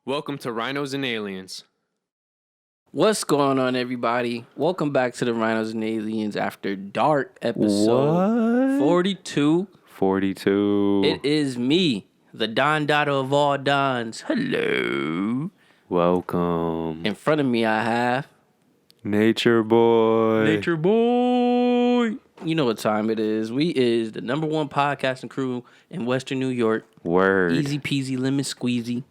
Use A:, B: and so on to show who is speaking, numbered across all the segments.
A: Welcome to Rhinos and Aliens.
B: What's going on, everybody? Welcome back to the Rhinos and Aliens After Dark episode 42.
A: 42.
B: It is me, the Don Dotto of all Dons. Hello.
A: Welcome.
B: In front of me, I have
A: Nature Boy.
B: Nature Boy. You know what time it is. We is the number one podcasting crew in Western New York.
A: Word.
B: Easy peasy, lemon squeezy.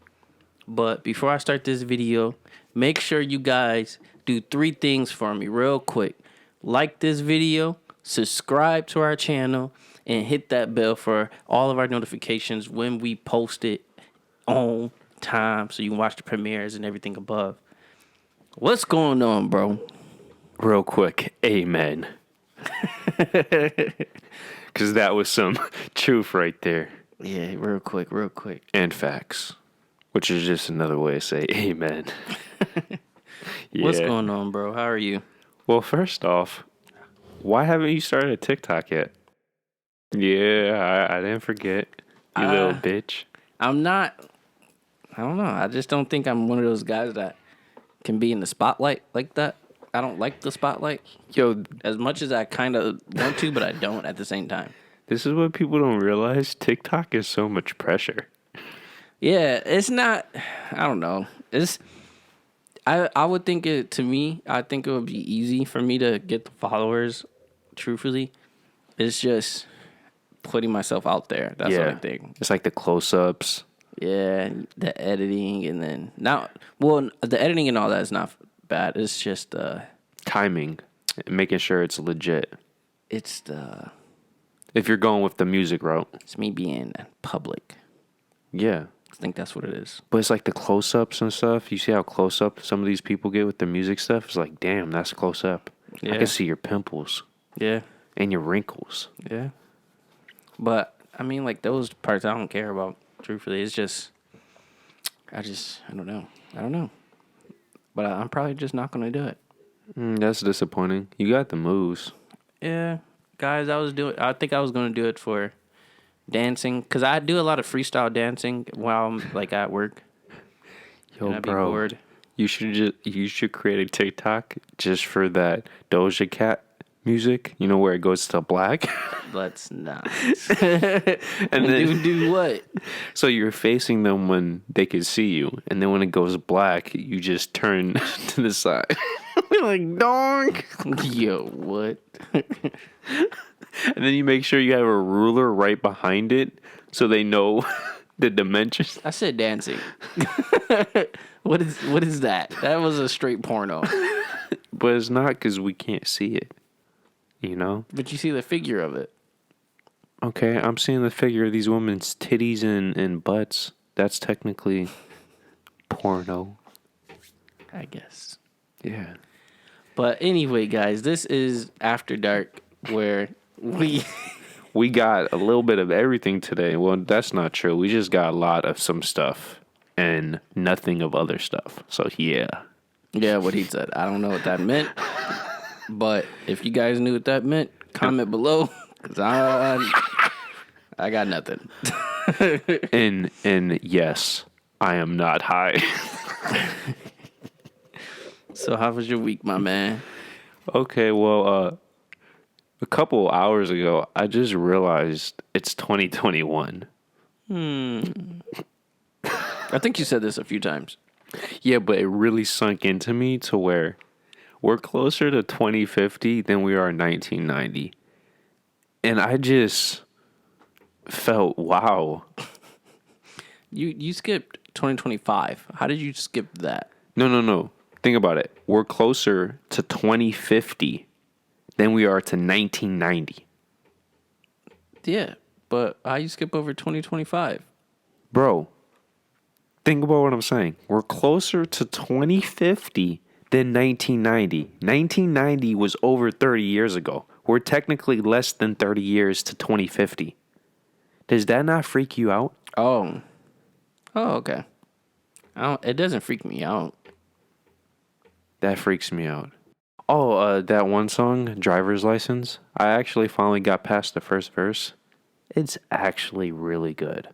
B: But before I start this video, make sure you guys do 3 things for me real quick. Like this video, subscribe to our channel, and hit that bell for all of our notifications when we post it on time so you can watch the premieres and everything above. What's going on, bro?
A: Real quick, amen. Because that was some truth right there.
B: Yeah, real quick.
A: And facts. Which is just another way to say amen. Yeah.
B: What's going on, bro? How are you?
A: Well, first off, why haven't you started a TikTok yet? Yeah, I didn't forget. You little bitch.
B: I don't know. I just don't think I'm one of those guys that can be in the spotlight like that. I don't like the spotlight.
A: Yo,
B: as much as I kind of want to, but I don't at the same time.
A: This is what people don't realize. TikTok is so much pressure.
B: Yeah, it's not, I don't know. I would think it, to me, I think it would be easy for me to get the followers, truthfully. It's just putting myself out there. That's what I think.
A: It's like the close-ups.
B: Yeah, the editing, and then, the editing and all that is not bad. It's just
A: timing, making sure it's legit.
B: If
A: you're going with the music route.
B: It's me being public.
A: Yeah.
B: I think that's what it is.
A: But it's like the close-ups and stuff. You see how close-up some of these people get with the music stuff? It's like, damn, that's close-up. Yeah. I can see your pimples.
B: Yeah.
A: And your wrinkles.
B: Yeah. But, I mean, like, those parts I don't care about, truthfully. It's just, I don't know. But I'm probably just not going to do it.
A: That's disappointing. You got the moves.
B: Yeah. Guys, I think I was going to do it for dancing, because I do a lot of freestyle dancing while I'm like at work.
A: Yo, bro, you should create a TikTok just for that Doja Cat music. You know, where it goes to black.
B: Let's not.
A: And then
B: do what?
A: So you're facing them when they can see you, and then when it goes black, you just turn to the side. Like, dong.
B: Yo, what?
A: And then you make sure you have a ruler right behind it so they know the dimensions.
B: I said dancing. What is that? That was a straight porno.
A: But it's not, because we can't see it. You know?
B: But you see the figure of it.
A: Okay, I'm seeing the figure of these women's titties and butts. That's technically porno.
B: I guess.
A: Yeah.
B: But anyway, guys, this is After Dark, where we
A: got a little bit of everything today. Well, that's not true. We just got a lot of some stuff and nothing of other stuff. So, yeah.
B: Yeah, what he said. I don't know what that meant. But if you guys knew what that meant, comment below. Because I got nothing.
A: And yes, I am not high.
B: So how was your week, my man?
A: Okay, well, a couple hours ago, I just realized it's 2021.
B: I think you said this a few times.
A: Yeah, but it really sunk into me to where we're closer to 2050 than we are 1990. And I just felt, wow.
B: You skipped 2025. How did you skip that?
A: No. Think about it. We're closer to 2050 than we are to 1990.
B: Yeah, but how you skip over 2025?
A: Bro, think about what I'm saying. We're closer to 2050 than 1990. 1990 was over 30 years ago. We're technically less than 30 years to 2050. Does that not freak you out?
B: Oh, okay. It doesn't freak me out.
A: That freaks me out. Oh, that one song, Driver's License. I actually finally got past the first verse. It's actually really good.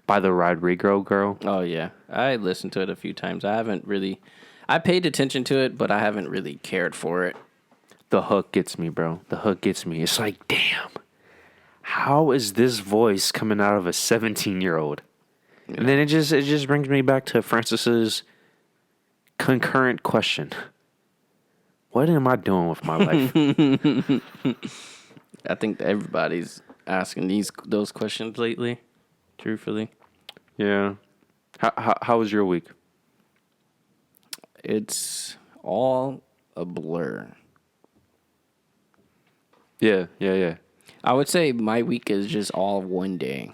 A: by the Rodrigo girl.
B: Oh yeah, I listened to it a few times. I paid attention to it, but I haven't really cared for it.
A: The hook gets me, bro. The hook gets me. It's like, damn, how is this voice coming out of a 17-year-old? Yeah. And then it just brings me back to Francis's concurrent question. What am I doing with my life?
B: I think everybody's asking those questions lately, truthfully.
A: Yeah. How was your week?
B: It's all a blur.
A: Yeah.
B: I would say my week is just all one day.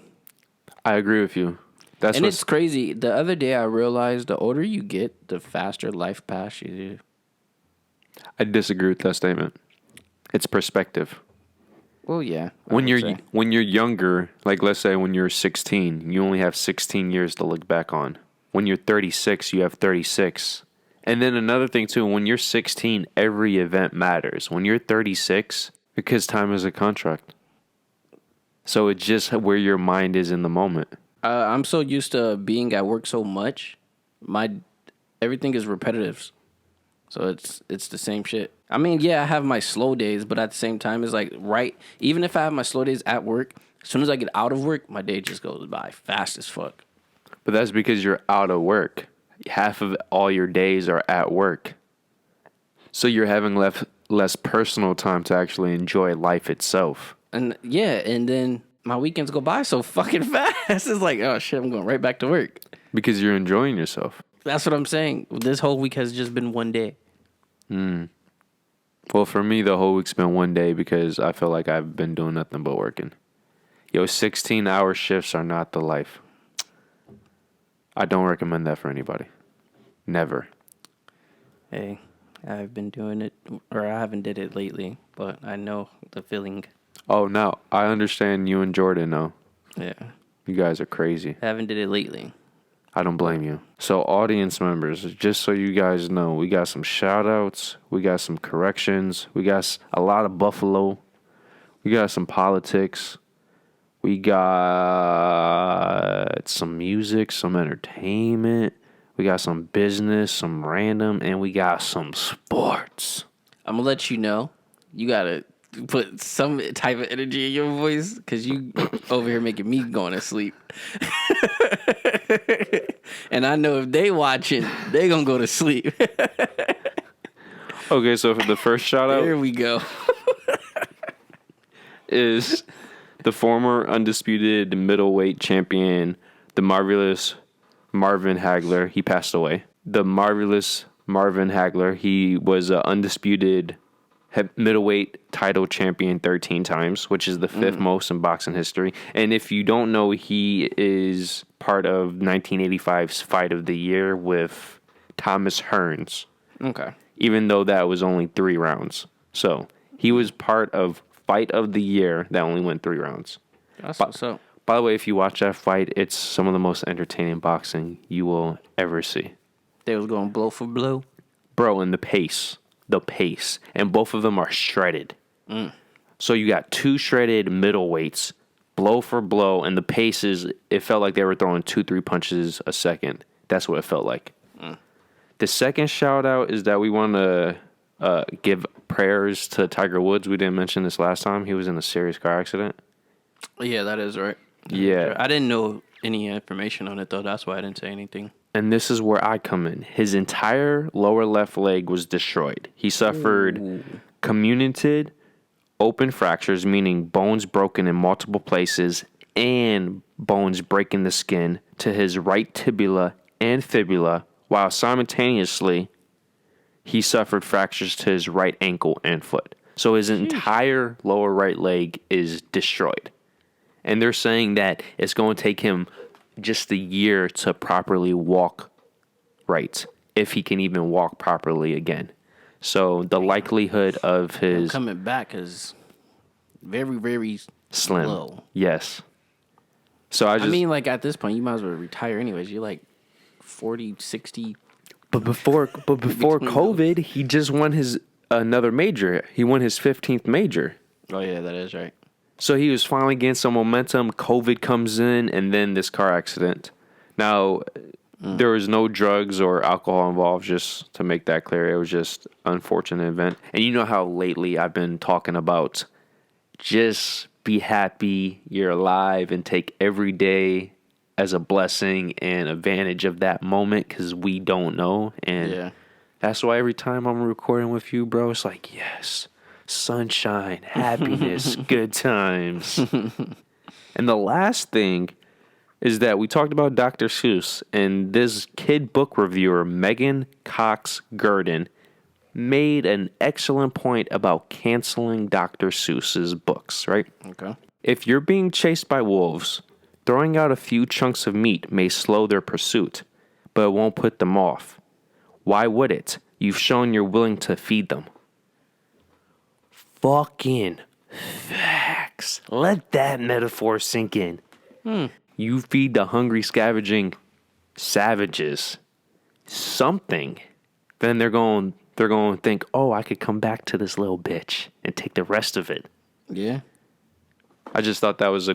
A: I agree with you.
B: And it's crazy. The other day I realized the older you get, the faster life passes you.
A: I disagree with that statement. It's perspective.
B: Well, yeah.
A: When you're younger, like let's say when you're 16, you only have 16 years to look back on. When you're 36, you have 36. And then another thing too, when you're 16, every event matters. When you're 36, because time is a contract. So it's just where your mind is in the moment.
B: I'm so used to being at work so much, everything is repetitive. So it's the same shit. I mean, yeah, I have my slow days, but at the same time, it's like, right, even if I have my slow days at work, as soon as I get out of work, my day just goes by fast as fuck.
A: But that's because you're out of work. Half of all your days are at work. So you're having less personal time to actually enjoy life itself.
B: And yeah, and then my weekends go by so fucking fast. It's like, oh shit, I'm going right back to work.
A: Because you're enjoying yourself.
B: That's what I'm saying. This whole week has just been one day.
A: Well, for me, the whole week's been one day because I feel like I've been doing nothing but working. 16-hour shifts are not the life. I don't recommend that for anybody. Never.
B: Hey, I've been doing it, or I haven't did it lately, but I know the feeling.
A: Oh, no. I understand you and Jordan, though.
B: Yeah.
A: You guys are crazy.
B: I haven't did it lately.
A: I don't blame you. So, audience members, just so you guys know, we got some shout-outs. We got some corrections. We got a lot of Buffalo. We got some politics. We got some music, some entertainment. We got some business, some random, and we got some sports.
B: I'm going to let you know. You got to put some type of energy in your voice because you over here making me going to sleep. And I know if they watching, they going to go to sleep.
A: Okay, so for the first shout out.
B: Here we go.
A: Is the former undisputed middleweight champion, the marvelous Marvin Hagler. He passed away. The marvelous Marvin Hagler. He was an undisputed middleweight title champion 13 times, which is the fifth most in boxing history. And if you don't know, he is part of 1985's Fight of the Year with Thomas Hearns.
B: Okay.
A: Even though that was only 3 rounds. So he was part of Fight of the Year that only went 3 rounds.
B: That's what's up.
A: By the way, if you watch that fight, it's some of the most entertaining boxing you will ever see.
B: They was going blow for blow.
A: Bro, and the pace. And both of them are shredded. So you got 2 shredded middleweights, blow for blow, and the pace it felt like they were throwing 2-3 punches a second. That's what it felt like. The second shout out is that we want to give prayers to Tiger Woods. We didn't mention this last time. He was in a serious car accident.
B: Yeah, that is right.
A: Yeah.
B: I didn't know any information on it, though. That's why I didn't say anything.
A: And this is where I come in. His entire lower left leg was destroyed. He suffered comminuted open fractures, meaning bones broken in multiple places, and bones breaking the skin to his right tibia and fibula, while simultaneously he suffered fractures to his right ankle and foot. So his entire lower right leg is destroyed. And they're saying that it's going to take him just a year to properly walk right, if he can even walk properly again. So the likelihood of his
B: coming back is very, very
A: slim.
B: low.
A: Yes. So I mean,
B: like at this point, you might as well retire anyways. You're like 40, 60.
A: But before COVID, he just won another major. He won his 15th major.
B: Oh yeah, that is right.
A: So he was finally getting some momentum. COVID comes in, and then this car accident. Now, there was no drugs or alcohol involved, just to make that clear. It was just an unfortunate event. And you know how lately I've been talking about just be happy you're alive and take every day as a blessing and advantage of that moment because we don't know. And that's why every time I'm recording with you, bro, it's like, yes, sunshine, happiness, good times. And the last thing is that we talked about Dr. Seuss, and this kid book reviewer, Megan Cox Gurdon, made an excellent point about canceling Dr. Seuss's books, right?
B: Okay.
A: If you're being chased by wolves, throwing out a few chunks of meat may slow their pursuit, but it won't put them off. Why would it? You've shown you're willing to feed them. Fucking facts. Let that metaphor sink in. You feed the hungry, scavenging savages something, then they're going to think, oh, I could come back to this little bitch and take the rest of it.
B: Yeah.
A: I just thought that was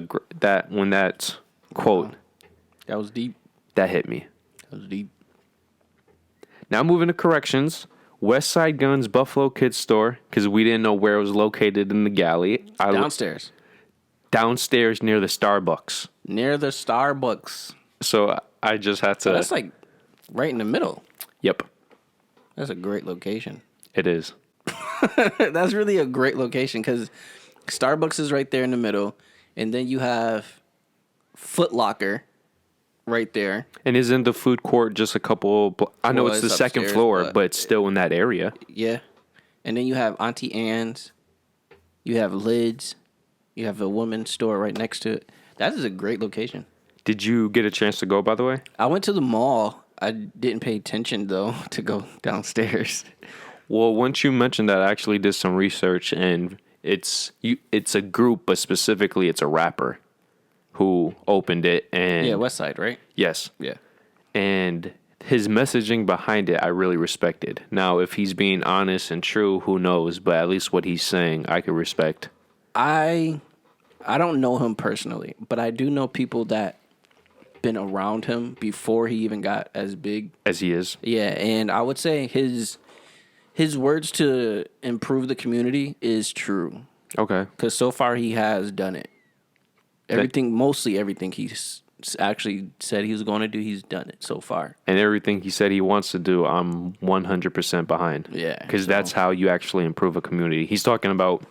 A: when that quote,
B: That was deep.
A: that hit me.
B: That was deep.
A: Now moving to corrections. West Side Gun's Buffalo Kids store, because we didn't know where it was located in the galley.
B: Downstairs.
A: Downstairs near the Starbucks.
B: Near the Starbucks.
A: So I just had to.
B: Oh, that's like right in the middle.
A: Yep,
B: That's a great location.
A: it is.
B: That's really a great location because Starbucks is right there in the middle, and then you have Foot Locker right there.
A: And isn't the food court just a couple? I know
B: Well,
A: it's the
B: it's
A: second
B: upstairs,
A: floor, but it's still in that area.
B: Yeah. And then you have Auntie Anne's. You have Lids. You have a woman's store right next to it. That is a great location.
A: Did you get a chance to go, by the way?
B: I went to the mall. I didn't pay attention, though, to go downstairs.
A: Well, once you mentioned that, I actually did some research, and it's a group, but specifically it's a rapper who opened it. And
B: Yeah, West Side, right?
A: yes.
B: Yeah.
A: And his messaging behind it, I really respected. Now, if he's being honest and true, who knows? But at least what he's saying, I could respect.
B: I don't know him personally, but I do know people that been around him before he even got as big
A: As he is.
B: Yeah, and I would say his words to improve the community is true
A: Okay.
B: because so far he has done it. Mostly everything he's actually said he was going to do, he's done it so far.
A: And everything he said he wants to do, I'm 100% behind.
B: Yeah,
A: Because that's how you actually improve a community. He's talking about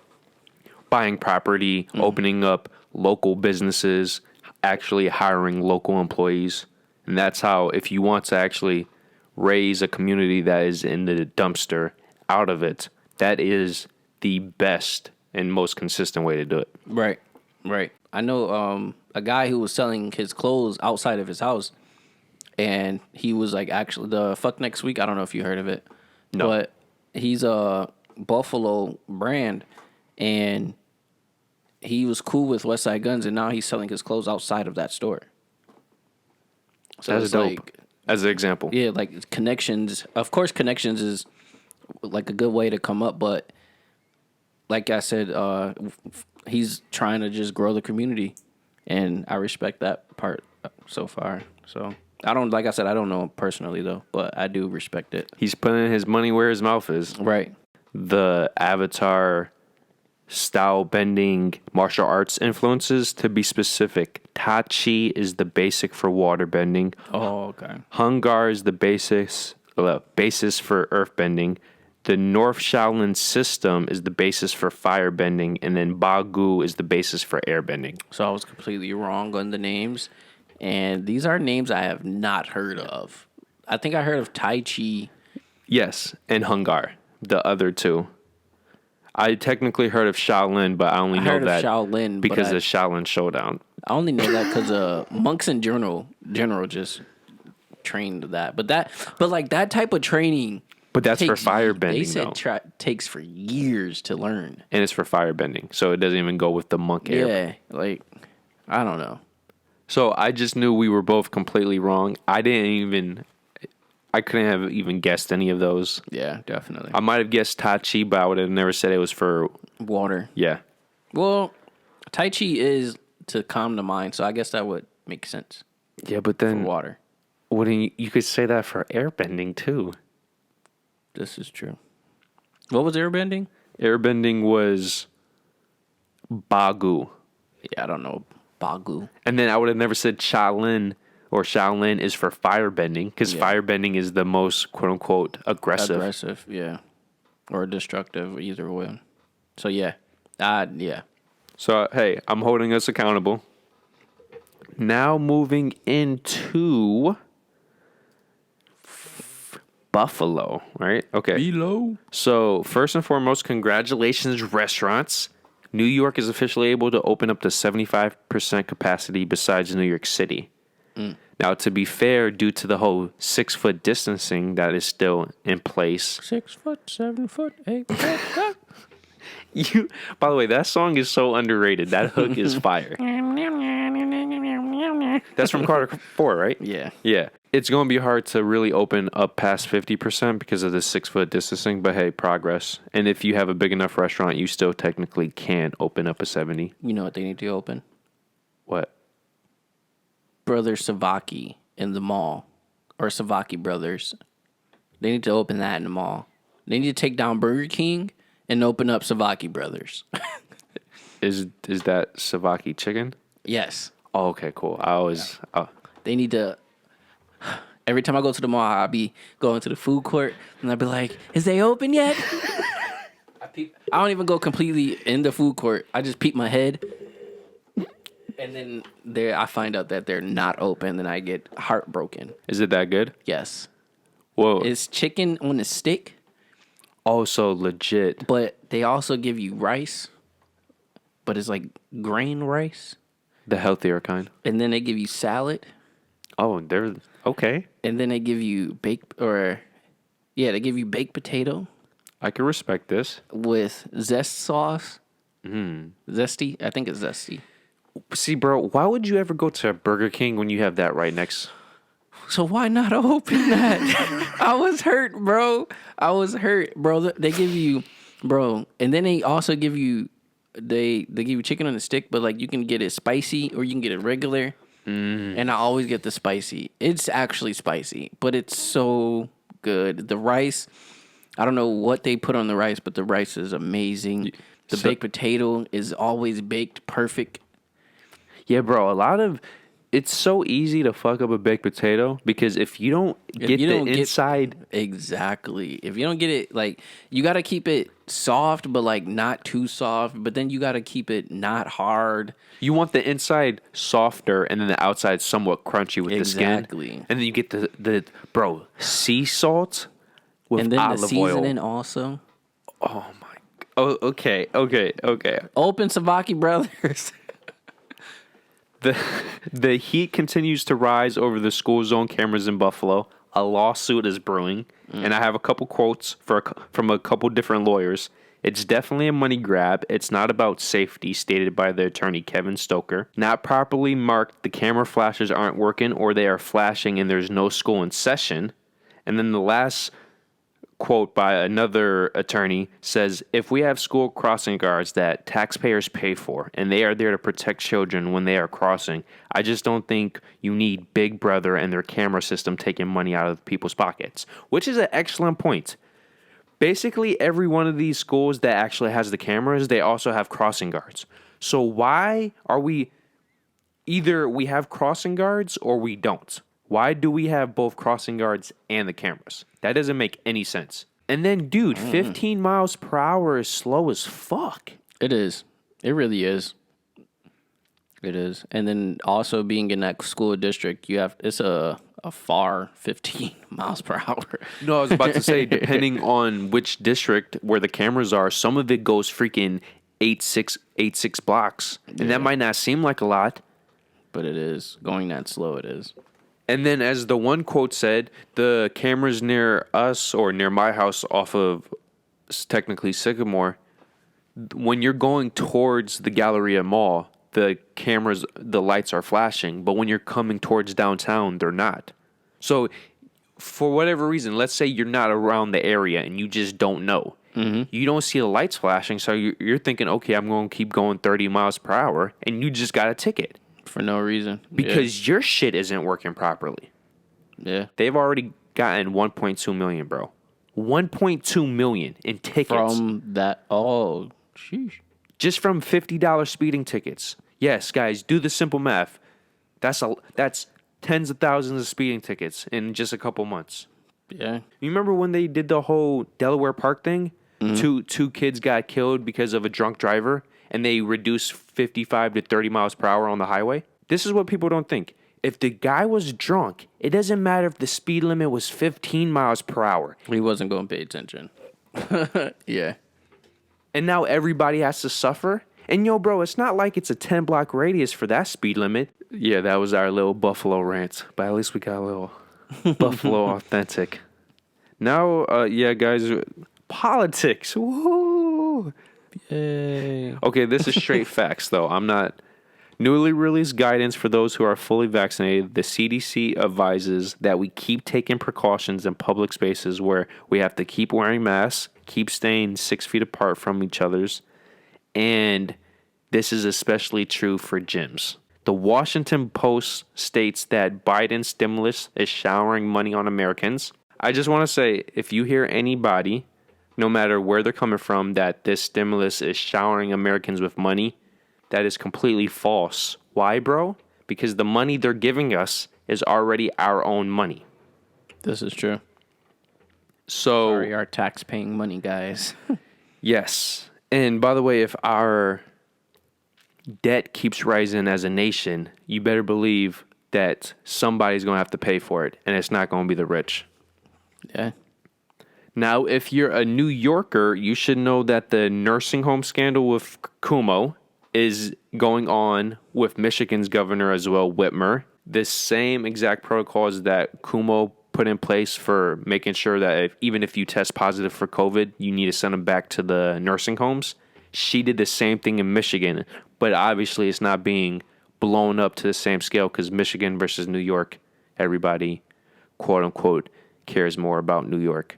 A: buying property, opening up local businesses, actually hiring local employees. And that's how, if you want to actually raise a community that is in the dumpster out of it, that is the best and most consistent way to do it.
B: Right. I know a guy who was selling his clothes outside of his house, and he was like, actually, the Fuck Next Week, I don't know if you heard of it.
A: No.
B: But he's a Buffalo brand, and he was cool with West Side Guns, and now he's selling his clothes outside of that store. So
A: That's
B: it's
A: dope.
B: like,
A: As an example.
B: yeah, like connections. Of course, connections is like a good way to come up, but like I said, he's trying to just grow the community, and I respect that part so far. So I don't, like I said, I don't know him personally though, but I do respect it.
A: He's putting his money where his mouth is.
B: Right.
A: The Avatar style bending martial arts influences, to be specific, Tai Chi is the basic for water bending.
B: Oh, okay.
A: Hungar is the basis for earth bending. The North Shaolin system is the basis for fire bending, and then Bagu is the basis for air bending.
B: So I was completely wrong on the names, and these are names I have not heard of. I think I heard of Tai Chi.
A: Yes, and Hungar, the other two. I technically heard of Shaolin, but I only know
B: heard of
A: that
B: Shaolin
A: because of Shaolin Showdown.
B: I only know that because monks in general just trained that. But that type of training.
A: But that's for
B: takes-
A: fire bending,
B: They said
A: though.
B: takes for years to learn.
A: And it's for fire bending, so it doesn't even go with the monk air.
B: Yeah, like I don't know.
A: So I just knew we were both completely wrong. I couldn't have even guessed any of those.
B: Yeah, definitely.
A: I might have guessed Tai Chi, but I would have never said it was for,
B: Water.
A: yeah.
B: Well, Tai Chi is to calm the mind, so I guess that would make sense
A: Yeah, but
B: for
A: then
B: water.
A: wouldn't you could say that for airbending too?
B: This is true. What was airbending?
A: Airbending was Bagu.
B: Yeah, I don't know. Bagu.
A: And then I would have never said Shaolin or Shaolin is for firebending because firebending is the most quote unquote aggressive.
B: Aggressive, yeah. Or destructive, either way. So, yeah. Yeah.
A: So, hey, I'm holding us accountable. Now moving into Buffalo, right? Okay.
B: Below.
A: So, first and foremost, congratulations, restaurants. New York is officially able to open up to 75% capacity besides New York City. Now, to be fair, due to the whole 6 foot distancing that is still in place.
B: 6 foot, 7 foot, 8 foot.
A: By the way, that song is so underrated. That hook is fire. That's from Carter 4, right?
B: Yeah.
A: Yeah. It's going to be hard to really open up past 50% because of the 6 foot distancing, but hey, progress. And if you have a big enough restaurant, you still technically can open up a 70.
B: You know what they need to open?
A: What?
B: Brother Savaki in the mall. Or Savaki Brothers. They need to open that in the mall. They need to take down Burger King and open up Savaki Brothers.
A: Is that Savaki chicken?
B: Yes.
A: Oh, okay, cool.
B: They need to. Every time I go to the mall, I'll be going to the food court and I'll be like, is they open yet? I don't even go completely in the food court. I just peep my head. And then I find out that they're not open. Then I get heartbroken.
A: Is it that good?
B: Yes.
A: Whoa.
B: It's chicken on a stick.
A: Oh, so legit.
B: But they also give you rice. But it's like grain rice.
A: The healthier kind.
B: And then they give you salad.
A: Oh, they're okay.
B: And then they give you they give you baked potato
A: I can respect this.
B: with zest sauce. Zesty? I think it's zesty.
A: See, bro, why would you ever go to Burger King when you have that right next?
B: So why not open that? I was hurt, bro. They give you, bro, and then they also give you, they give you chicken on a stick, but like you can get it spicy or you can get it regular. And I always get the spicy. It's actually spicy, but it's so good. The rice, I don't know what they put on the rice, but the rice is amazing. The baked potato is always baked perfect.
A: Yeah, bro, it's so easy to fuck up a baked potato because if you don't get the inside.
B: Exactly. If you don't get it, like, you got to keep it soft, but like not too soft, but then you got to keep it not hard.
A: You want the inside softer and then the outside somewhat crunchy with the skin.
B: Exactly.
A: And then you get the sea salt with
B: And then
A: olive
B: the seasoning
A: oil.
B: also.
A: Oh, my. Oh, okay.
B: Open Savaki Brothers.
A: The heat continues to rise over the school zone cameras in Buffalo. A lawsuit is brewing, and I have a couple quotes from a couple different lawyers. It's definitely a money grab. It's not about safety, stated by the attorney Kevin Stoker. Not properly marked, the camera flashes aren't working, or they are flashing and there's no school in session. And then the last quote by another attorney says, if we have school crossing guards that taxpayers pay for and they are there to protect children when they are crossing, I just don't think you need Big Brother and their camera system taking money out of people's pockets, which is an excellent point. Basically, every one of these schools that actually has the cameras, they also have crossing guards. So why are either we have crossing guards or we don't? Why do we have both crossing guards and the cameras? That doesn't make any sense. And then, dude, 15 miles per hour is slow as fuck.
B: It is. It really is. It is. And then also being in that school district, it's a far 15 miles per hour.
A: No, I was about to say, depending on which district where the cameras are, some of it goes freaking 8-6 blocks. And that might not seem like a lot.
B: But it is. Going that slow, it is.
A: And then, as the one quote said, the cameras near us or near my house off of technically Sycamore, when you're going towards the Galleria Mall, the cameras, the lights are flashing. But when you're coming towards downtown, they're not. So, for whatever reason, let's say you're not around the area and you just don't know. You don't see the lights flashing, so you're thinking, okay, I'm going to keep going 30 miles per hour, and you just got a ticket.
B: For no reason.
A: Because your shit isn't working properly.
B: Yeah.
A: They've already gotten 1.2 million, bro. 1.2 million in tickets.
B: From that. Oh, sheesh.
A: Just from $50 speeding tickets. Yes, guys, do the simple math. That's tens of thousands of speeding tickets in just a couple months.
B: Yeah.
A: You remember when they did the whole Delaware Park thing? Two kids got killed because of a drunk driver, and they reduced 55 to 30 miles per hour on the highway? This is what people don't think. If the guy was drunk, it doesn't matter if the speed limit was 15 miles per hour.
B: He wasn't going to pay attention. Yeah.
A: And now everybody has to suffer? And yo, bro, it's not like it's a 10-block radius for that speed limit. Yeah, that was our little Buffalo rant. But at least we got a little Buffalo authentic. Now, yeah, guys, politics. Woo!
B: Yay.
A: Okay, this is straight facts, though. I'm not... Newly released guidance for those who are fully vaccinated. The CDC advises that we keep taking precautions in public spaces where we have to keep wearing masks, keep staying 6 feet apart from each other's, and this is especially true for gyms. The Washington Post states that Biden's stimulus is showering money on Americans. I just want to say, if you hear anybody, no matter where they're coming from, that this stimulus is showering Americans with money, that is completely false. Why, bro? Because the money they're giving us is already our own money.
B: This is true.
A: So,
B: Sorry, our tax-paying money, guys.
A: yes. And by the way, if our debt keeps rising as a nation, you better believe that somebody's going to have to pay for it, and it's not going to be the rich.
B: Yeah.
A: Now, if you're a New Yorker, you should know that the nursing home scandal with Cuomo is going on with Michigan's governor as well, Whitmer. The same exact protocols that Cuomo put in place for making sure that even if you test positive for COVID, you need to send them back to the nursing homes. She did the same thing in Michigan, but obviously it's not being blown up to the same scale because Michigan versus New York, everybody, quote unquote, cares more about New York.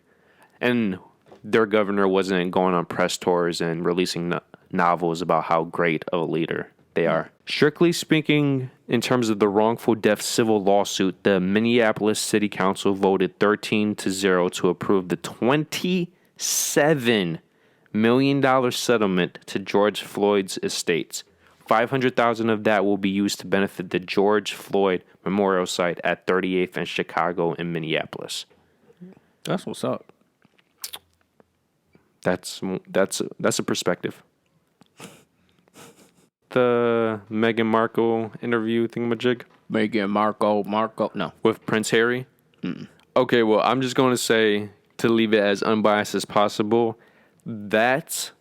A: And their governor wasn't going on press tours and releasing novels about how great of a leader they are. Strictly speaking, in terms of the wrongful death civil lawsuit, the Minneapolis City Council voted 13-0 to approve the $27 million settlement to George Floyd's estates. $500,000 of that will be used to benefit the George Floyd Memorial Site at 38th and Chicago in Minneapolis.
B: That's what's up.
A: That's a perspective. The Meghan Markle interview thingamajig?
B: Meghan Markle, no.
A: With Prince Harry? Okay, well, I'm just going to say, to leave it as unbiased as possible, that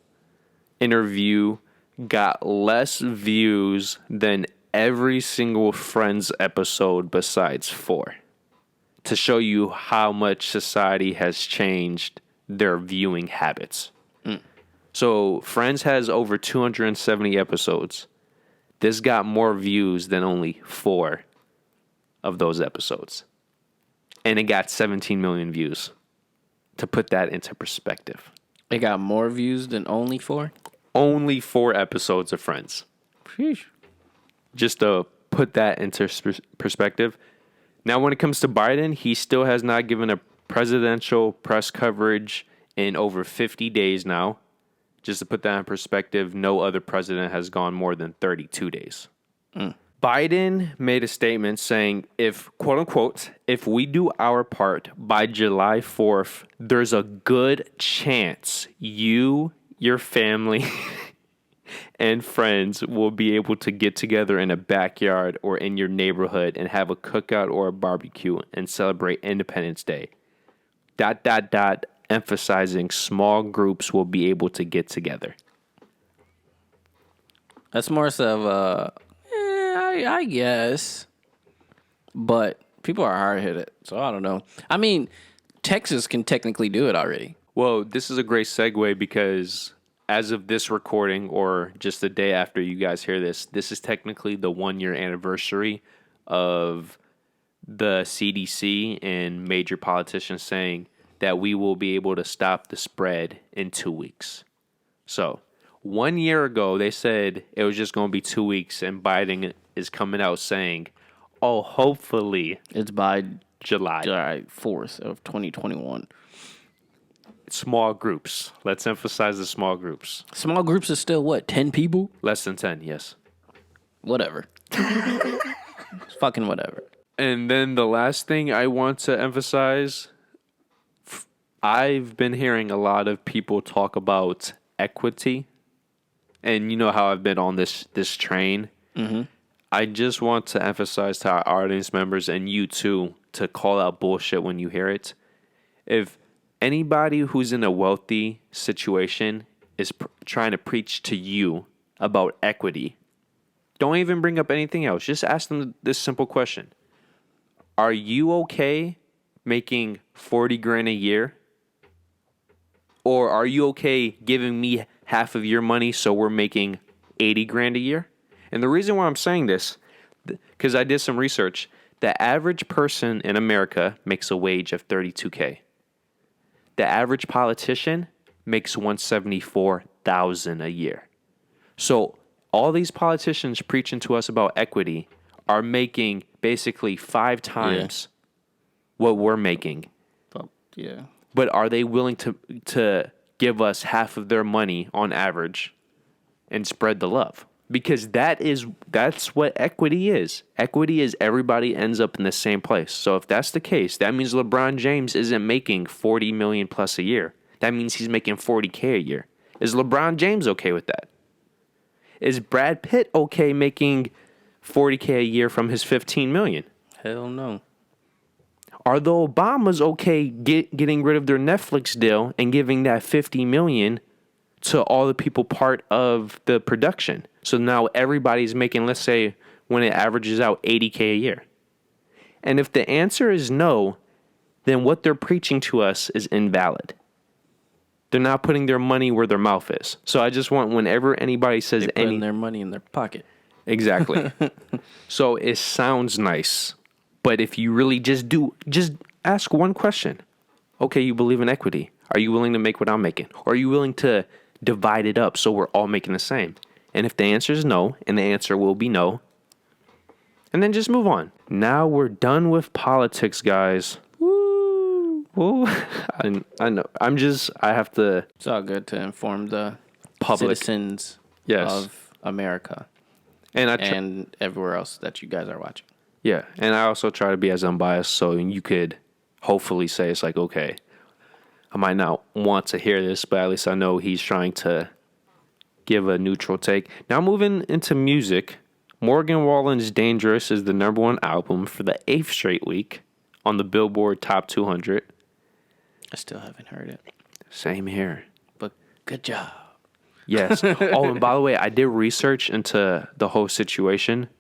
A: interview got less views than every single Friends episode besides 4. To show you how much society has changed their viewing habits. So Friends has over 270 episodes. This got more views than only 4 of those episodes. And it got 17 million views. To put that into perspective.
B: It got more views than only 4?
A: Only 4 episodes of Friends.
B: Sheesh.
A: Just to put that into perspective. Now, when it comes to Biden, he still has not given a presidential press coverage in over 50 days now. Just to put that in perspective, no other president has gone more than 32 days. Biden made a statement saying, if, quote unquote, if we do our part by July 4th, there's a good chance you, your family, and friends will be able to get together in a backyard or in your neighborhood and have a cookout or a barbecue and celebrate Independence Day. ... emphasizing small groups will be able to get together.
B: That's more so of I guess. But people are hard-headed, so I don't know. I mean, Texas can technically do it already.
A: Well, this is a great segue because as of this recording, or just the day after you guys hear this, this is technically the 1-year anniversary of the CDC and major politicians saying that we will be able to stop the spread in 2 weeks. So 1 year ago, they said it was just going to be 2 weeks, and Biden is coming out saying, oh, hopefully
B: It's by
A: July.
B: July 4th of 2021.
A: Small groups. Let's emphasize the small groups.
B: Small groups is still what? 10 people?
A: Less than 10, yes.
B: Whatever. It's fucking whatever.
A: And then the last thing I want to emphasize, I've been hearing a lot of people talk about equity. And you know how I've been on this train.
B: Mm-hmm.
A: I just want to emphasize to our audience members and you too to call out bullshit when you hear it. If anybody who's in a wealthy situation is trying to preach to you about equity, don't even bring up anything else. Just ask them this simple question. Are you okay making 40 grand a year? Or are you okay giving me half of your money so we're making 80 grand a year? And the reason why I'm saying this, because I did some research, the average person in America makes a wage of $32K. The average politician makes $174,000 a year. So all these politicians preaching to us about equity are making basically 5 times what we're making.
B: Yeah.
A: But are they willing to give us half of their money on average and spread the love? Because that's what equity is. Equity is everybody ends up in the same place. So if that's the case, that means LeBron James isn't making 40 million plus a year. That means he's making 40K a year. Is LeBron James okay with that? Is Brad Pitt okay making 40K a year from his 15 million?
B: Hell no.
A: Are the Obamas okay getting rid of their Netflix deal and giving that 50 million to all the people part of the production? So now everybody's making, let's say, when it averages out 80K a year. And if the answer is no, then what they're preaching to us is invalid. They're not putting their money where their mouth is. So I just want, whenever anybody says
B: Putting their money in their pocket.
A: Exactly. So it sounds nice. But if you really just ask one question. Okay, you believe in equity. Are you willing to make what I'm making? Or are you willing to divide it up so we're all making the same? And if the answer is no, and the answer will be no, and then just move on. Now we're done with politics, guys. Woo! Woo! I know. I have to...
B: It's all good to inform the
A: Public.
B: citizens
A: Yes.
B: of America
A: And
B: and everywhere else that you guys are watching.
A: Yeah, and I also try to be as unbiased so you could hopefully say it's like, okay, I might not want to hear this, but at least I know he's trying to give a neutral take. Now moving into music, Morgan Wallen's Dangerous is the #1 album for the 8th straight week on the Billboard Top 200.
B: I still haven't heard it,
A: Same here.
B: but good job.
A: Yes. Oh, and by the way, I did research into the whole situation.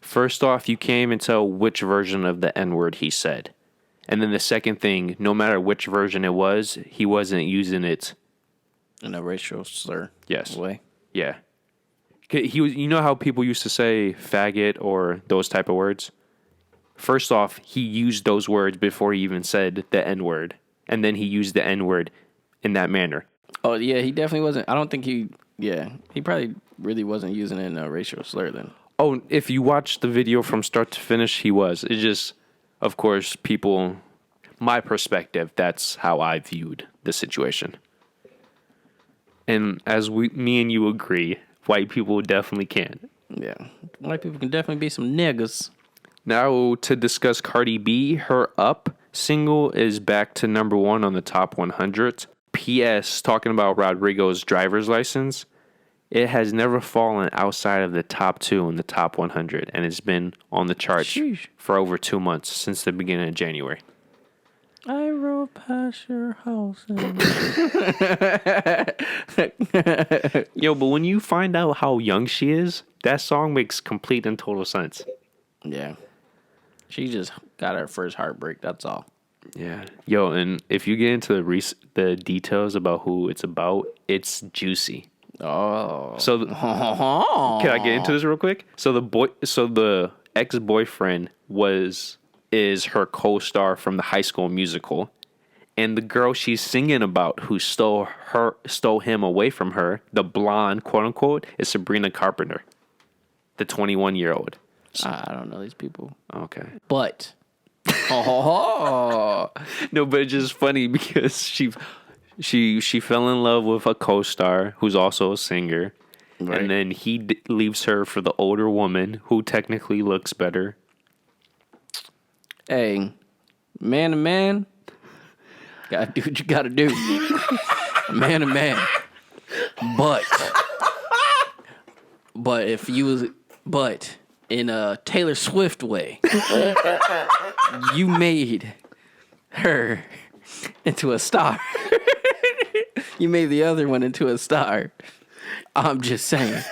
A: First off, you can't even tell which version of the N-word he said. And then the second thing, no matter which version it was, he wasn't using it.
B: In a racial slur.
A: Yes.
B: Way.
A: Yeah. He was. You know how people used to say faggot or those type of words? First off, he used those words before he even said the N-word. And then he used the N-word in that manner.
B: Oh, yeah, he definitely wasn't. I don't think he probably really wasn't using it in a racial slur then.
A: Oh, if you watch the video from start to finish, he was. It's just, of course, people, my perspective, that's how I viewed the situation. And as me and you agree, white people definitely can.
B: Yeah. White people can definitely be some niggas.
A: Now to discuss Cardi B, her Up single is back to #1 on the top 100. P.S. Talking about Rodrigo's driver's license, it has never fallen outside of the top 2 in the top 100, and it's been on the charts
B: Sheesh.
A: for over 2 months since the beginning of January.
B: I rode past your house.
A: Yo, but when you find out how young she is, that song makes complete and total sense.
B: Yeah. She just got her first heartbreak, that's all.
A: Yeah. Yo, and if you get into the details about who it's about, it's juicy.
B: Oh.
A: So can I get into this real quick? So the ex-boyfriend is her co-star from the High School Musical, And the girl she's singing about who stole him away from her, the blonde, quote unquote, is Sabrina Carpenter, the 21-year-old.
B: I don't know these people.
A: Okay.
B: But oh,
A: No, but it's just funny because she fell in love with a co-star who's also a singer.
B: right.
A: And then he leaves her for the older woman who technically looks better.
B: Hey, man to man, gotta do what you gotta do. Man to man. But if you was in a Taylor Swift way, you made her into a star. You made the other one into a star. I'm just saying.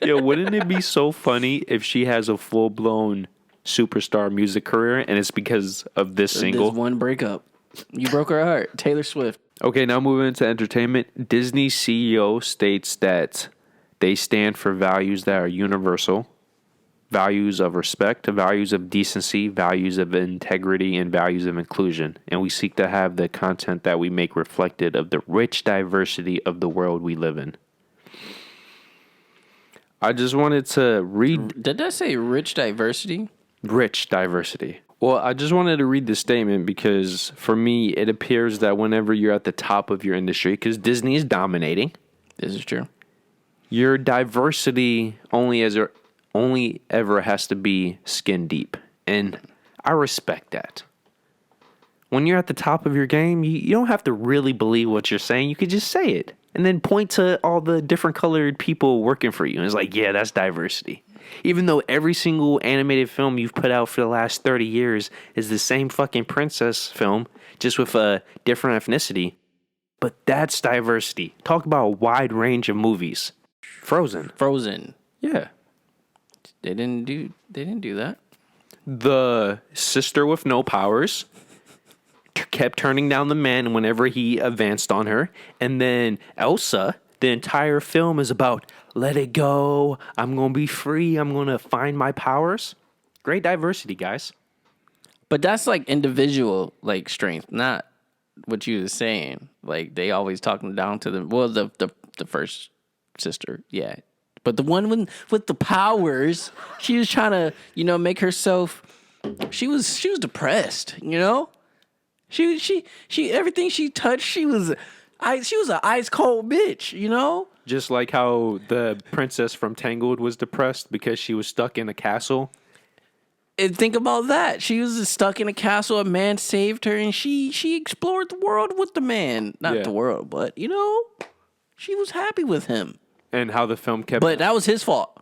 A: Yo, wouldn't it be so funny if she has a full-blown superstar music career and it's because of this single?
B: This one breakup. You broke her heart. Taylor Swift.
A: Okay, now moving into entertainment. Disney's CEO states that they stand for values that are universal, values of respect, values of decency, values of integrity, and values of inclusion. And we seek to have the content that we make reflected of the rich diversity of the world we live in. I just wanted to read...
B: Did that say rich diversity?
A: Rich diversity. Well, I just wanted to read this statement because for me, it appears that whenever you're at the top of your industry, because Disney is dominating,
B: This is true.
A: your diversity only ever has to be skin deep. And I respect that. When you're at the top of your game, you don't have to really believe what you're saying. You could just say it and then point to all the different colored people working for you. And it's like, yeah, that's diversity. Even though every single animated film you've put out for the last 30 years is the same fucking princess film, just with a different ethnicity. But that's diversity. Talk about a wide range of movies. Frozen. Yeah.
B: They didn't do that.
A: The sister with no powers kept turning down the man whenever he advanced on her. And then Elsa, the entire film is about, let it go. I'm going to be free. I'm going to find my powers. Great diversity, guys.
B: But that's like individual like strength, not what you were saying. Like they always talking down to the first sister, yeah. But the one with the powers, she was trying to, make herself. She was depressed, She everything she touched, she was an ice cold bitch,
A: Just like how the princess from Tangled was depressed because she was stuck in a castle.
B: And think about that. She was stuck in a castle. A man saved her, and she explored the world with the man. Not the world, but she was happy with him.
A: And how the film kept...
B: But that was his fault.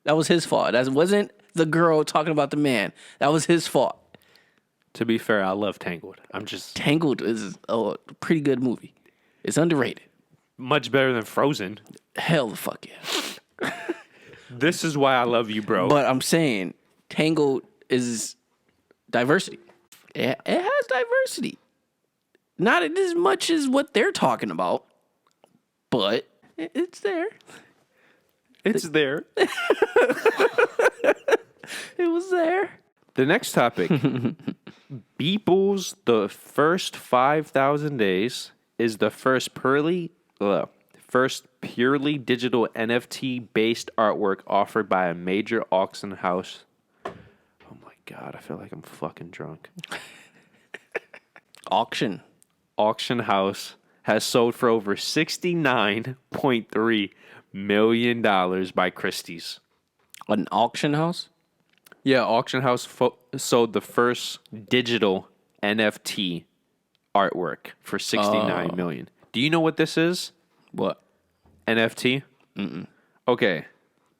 B: That wasn't the girl talking about the man. That was his fault.
A: To be fair, I love Tangled.
B: Tangled is a pretty good movie. It's underrated.
A: Much better than Frozen.
B: Hell the fuck yeah.
A: This is why I love you, bro.
B: But I'm saying Tangled is diversity. It has diversity. Not as much as what they're talking about, but it's there.
A: It's there.
B: It was there.
A: The next topic. Beeple's The First 5,000 Days is the first purely digital NFT-based artwork offered by a major auction house. Oh my God, I feel like I'm fucking drunk.
B: Auction
A: house has sold for over $69.3 million by Christie's.
B: An auction house?
A: Yeah, auction house sold the first digital NFT artwork for $69 million. Do you know what this is?
B: What?
A: NFT? Okay,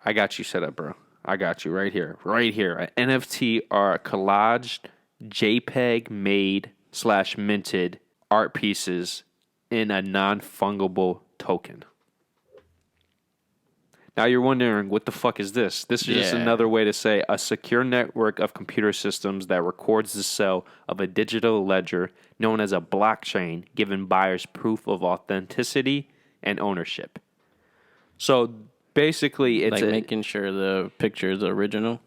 A: I got you set up, bro. I got you right here. Right here. NFT are collaged, JPEG-made / minted art pieces in a non-fungible token. Now you're wondering, what the fuck is this? This is just another way to say a secure network of computer systems that records the sale of a digital ledger known as a blockchain, giving buyers proof of authenticity and ownership. So basically, it's
B: like making sure the picture is original.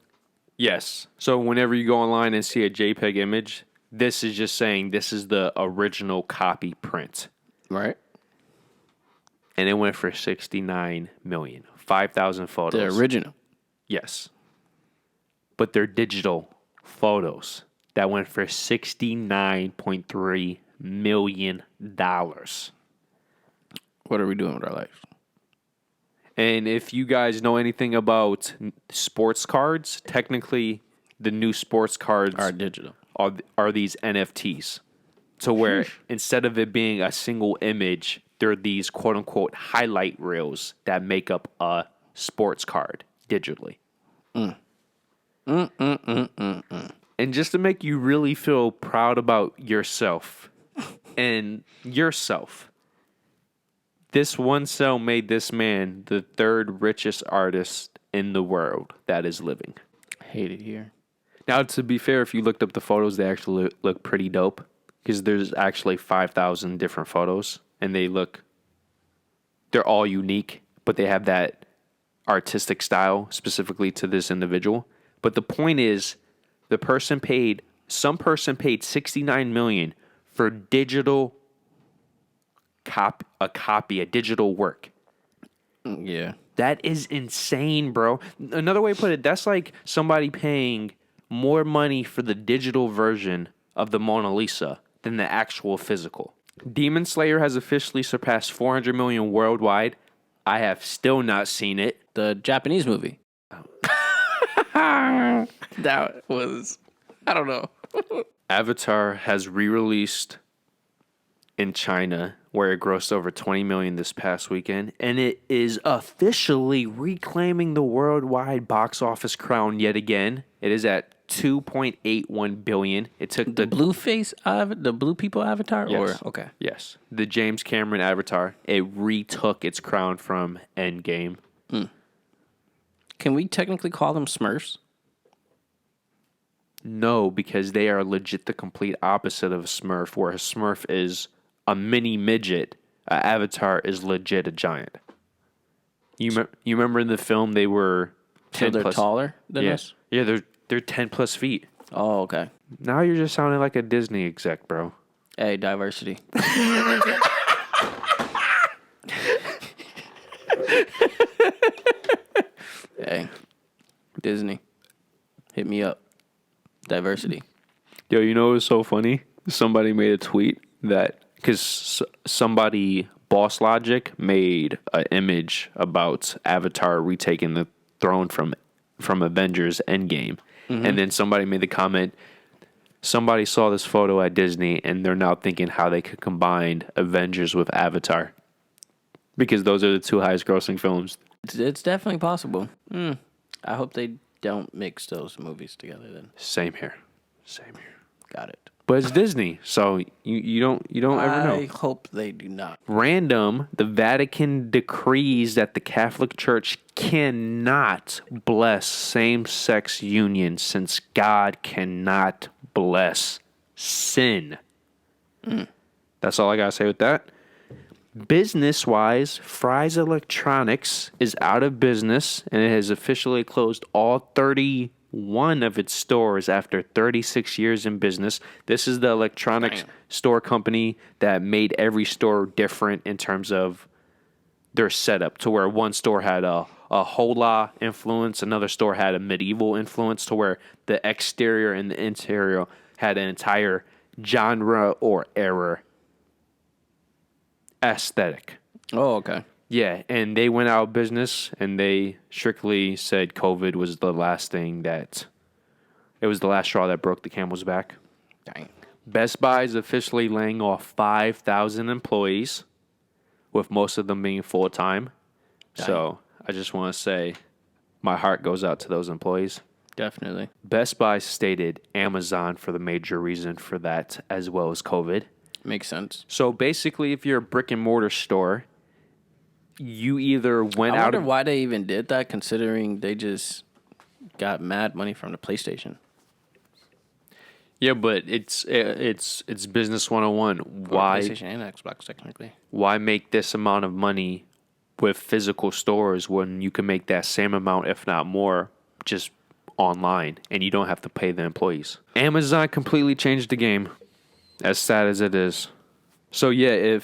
A: Yes. So whenever you go online and see a JPEG image, This is just saying this is the original copy print.
B: Right.
A: And it went for 69 million. 5,000 photos.
B: The original.
A: Yes. But they're digital photos that went for $69.3 million.
B: What are we doing with our lives?
A: And if you guys know anything about sports cards, technically the new sports cards
B: Are digital.
A: are these NFTs. So where instead of it being a single image, there are these quote unquote highlight reels that make up a sports card digitally. And just to make you really feel proud about yourself and yourself, this one sale made this man the third richest artist in the world that is living.
B: Hate it here.
A: Now, to be fair, if you looked up the photos, they actually look pretty dope because there's actually 5,000 different photos and they're all unique, but they have that artistic style specifically to this individual. But the point is, some person paid 69 million for a digital work.
B: Yeah.
A: That is insane, bro. Another way to put it, that's like somebody paying more money for the digital version of the Mona Lisa than the actual physical. Demon Slayer has officially surpassed 400 million worldwide. I have still not seen it.
B: The Japanese movie. That was, I don't know.
A: Avatar has re-released in China, where it grossed over 20 million this past weekend, and it is officially reclaiming the worldwide box office crown yet again. It is at 2.81 billion. It took
B: The blue people avatar?
A: Yes.
B: Or okay.
A: Yes, the James Cameron Avatar. It retook its crown from Endgame.
B: Can we technically call them Smurfs?
A: No, because they are legit the complete opposite of a Smurf, where a Smurf is a mini midget. An Avatar is legit a giant. You remember in the film they were 10
B: So they're
A: plus
B: taller than us?
A: Yeah, they're 10 plus feet.
B: Oh, okay.
A: Now you're just sounding like a Disney exec, bro.
B: Hey, diversity. Hey, Disney, hit me up. Diversity.
A: Yo, you know what's so funny? Somebody made a tweet that because Boss Logic made an image about Avatar retaking the throne from Avengers Endgame, and then somebody made the comment. Somebody saw this photo at Disney, and they're now thinking how they could combine Avengers with Avatar, because those are the two highest grossing films.
B: It's definitely possible. I hope they don't mix those movies together then.
A: Same here.
B: Got it.
A: But it's Disney, so you don't ever know.
B: I hope they do not.
A: Random, the Vatican decrees that the Catholic Church cannot bless same-sex unions since God cannot bless sin. That's all I gotta say with that. Business-wise, Fry's Electronics is out of business, and it has officially closed all 31 of its stores after 36 years in business. This is the electronics store company that made every store different in terms of their setup, to where one store had a hola influence, another store had a medieval influence, to where the exterior and the interior had an entire genre or era aesthetic.
B: Oh, okay.
A: Yeah, and they went out of business, and they strictly said COVID was the last straw that broke the camel's back.
B: Dang.
A: Best Buy is officially laying off 5,000 employees, with most of them being full-time. So I just want to say my heart goes out to those employees.
B: Definitely.
A: Best Buy stated Amazon for the major reason for that, as well as COVID.
B: Makes sense.
A: So basically, if you're a brick and mortar store, you either went
B: I
A: out
B: wonder
A: of...
B: why they even did that, considering they just got mad money from the PlayStation.
A: Yeah, but it's business 101. Why
B: PlayStation and Xbox, technically.
A: why make this amount of money with physical stores when you can make that same amount, if not more, just online, and you don't have to pay the employees. Amazon completely changed the game, as sad as it is. So yeah,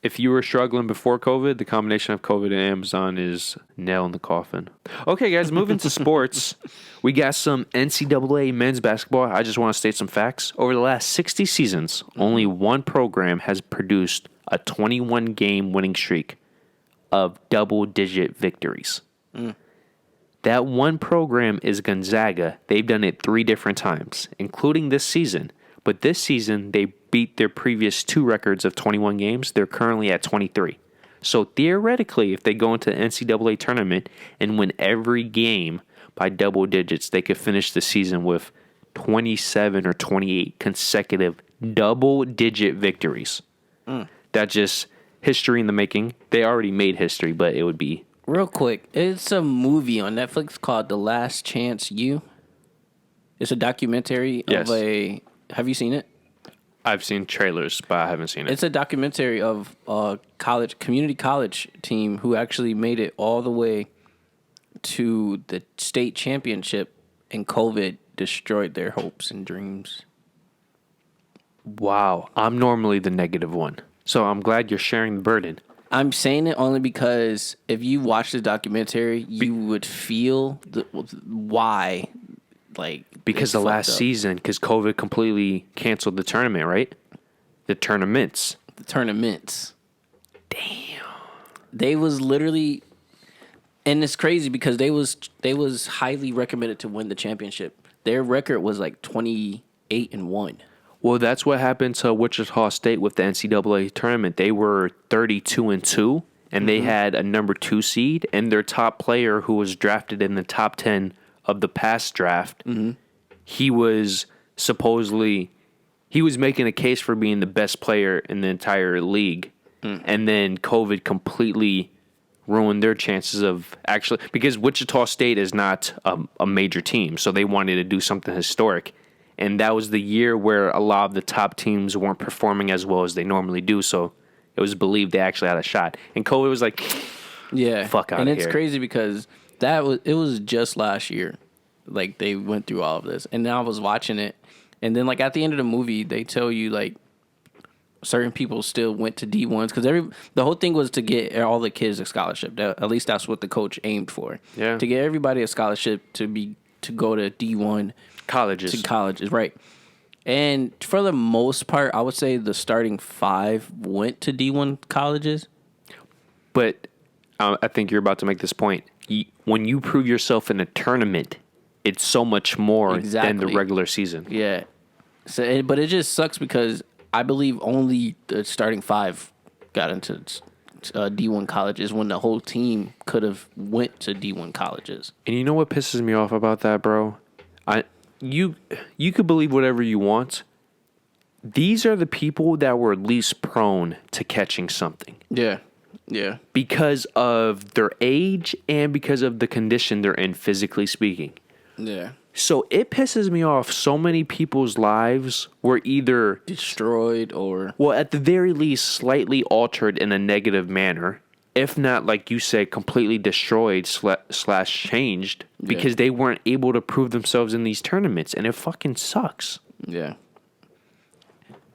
A: if you were struggling before COVID, the combination of COVID and Amazon is nail in the coffin. Okay, guys, moving to sports. We got some NCAA men's basketball. I just want to state some facts. Over the last 60 seasons, only one program has produced a 21-game winning streak of double-digit victories. That one program is Gonzaga. They've done it 3 different times, including this season. But this season, they beat their previous 2 records of 21 games. They're currently at 23. So theoretically, if they go into the NCAA tournament and win every game by double digits, they could finish the season with 27 or 28 consecutive double-digit victories. That's just history in the making. They already made history, but it would be...
B: Real quick, it's a movie on Netflix called The Last Chance U. It's a documentary of a... Have you seen it?
A: I've seen trailers, but I haven't seen it.
B: It's a documentary of a community college team who actually made it all the way to the state championship, and COVID destroyed their hopes and dreams.
A: Wow. I'm normally the negative one, so I'm glad you're sharing the burden.
B: I'm saying it only because if you watch the documentary, you would feel why, like...
A: Because the last season, because COVID completely canceled the tournament, right? The tournaments.
B: Damn. They was literally... And it's crazy because they was highly recommended to win the championship. Their record was like 28-1.
A: Well, that's what happened to Wichita State with the NCAA tournament. They were 32-2, and they had a number 2 seed, and their top player, who was drafted in the top 10 of the past draft, he was making a case for being the best player in the entire league, and then COVID completely ruined their chances of actually, because Wichita State is not a major team, so they wanted to do something historic. And that was the year where a lot of the top teams weren't performing as well as they normally do. So it was believed they actually had a shot. And COVID was like,
B: yeah,
A: fuck out of
B: here. And
A: here.
B: it's crazy because it was just last year. Like, they went through all of this. And then I was watching it. And then, like, at the end of the movie, they tell you, like, certain people still went to D1s. Because the whole thing was to get all the kids a scholarship. At least that's what the coach aimed for.
A: Yeah.
B: To get everybody a scholarship to go to D1 colleges, right? And for the most part, I would say the starting 5 went to D1 colleges.
A: But I think you're about to make this point. When you prove yourself in a tournament, it's so much more than the regular season.
B: Yeah. So, but it just sucks because I believe only the starting 5 got into D1 colleges when the whole team could have went to D1 colleges.
A: And you know what pisses me off about that, bro? You could believe whatever you want. These are the people that were least prone to catching something.
B: Yeah.
A: Because of their age and because of the condition they're in, physically speaking.
B: Yeah.
A: So it pisses me off. So many people's lives were either
B: destroyed or...
A: Well, at the very least, slightly altered in a negative manner. If not, like you said, completely destroyed / changed because they weren't able to prove themselves in these tournaments. And it fucking sucks.
B: Yeah.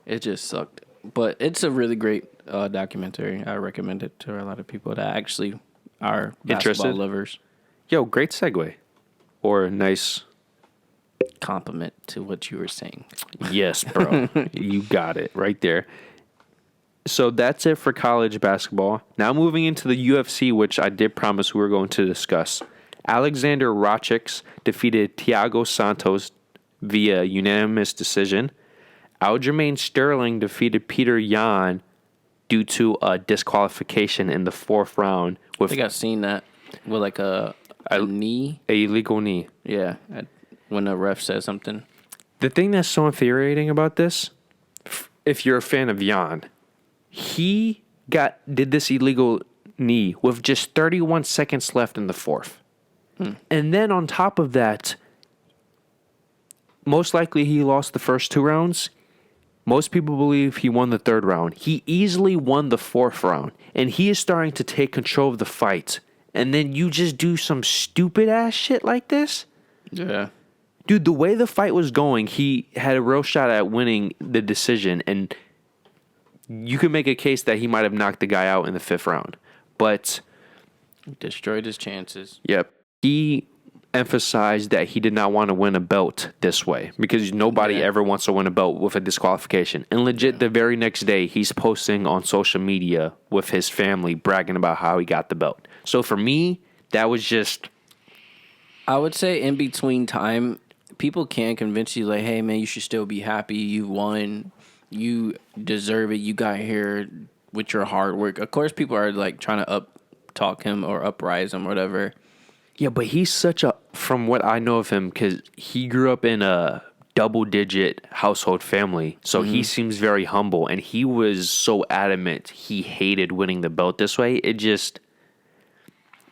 B: It just sucked. But it's a really great documentary. I recommend it to a lot of people that actually are basketball lovers.
A: Yo, great segue. Or nice
B: compliment to what you were saying.
A: Yes, bro. You got it right there. So that's it for college basketball. Now moving into the UFC, which I did promise we were going to discuss. Alexander Rakic defeated Thiago Santos via unanimous decision. Aljamain Sterling defeated Peter Yan due to a disqualification in the 4th round.
B: I think I've seen that with like a knee.
A: A illegal knee.
B: Yeah, when a ref says something.
A: The thing that's so infuriating about this, if you're a fan of Yan, he did this illegal knee with just 31 seconds left in the 4th. And then on top of that, most likely he lost the first 2 rounds. Most people believe he won the 3rd round. He easily won the 4th round. And he is starting to take control of the fight. And then you just do some stupid ass shit like this?
B: Yeah.
A: Dude, the way the fight was going, he had a real shot at winning the decision, and you could make a case that he might have knocked the guy out in the 5th round. But
B: Destroyed his chances.
A: yep, he emphasized that he did not want to win a belt this way because nobody ever wants to win a belt with a disqualification. And legit, the very next day, he's posting on social media with his family bragging about how he got the belt. So for me, that was just...
B: I would say in between time, people can convince you, like, hey, man, you should still be happy. You won. You deserve it. You got here with your hard work. Of course, people are, like, trying to up-talk him or uprise him or whatever.
A: Yeah, but he's such a... From what I know of him, because he grew up in a double-digit household family, so he seems very humble, and he was so adamant he hated winning the belt this way. It just...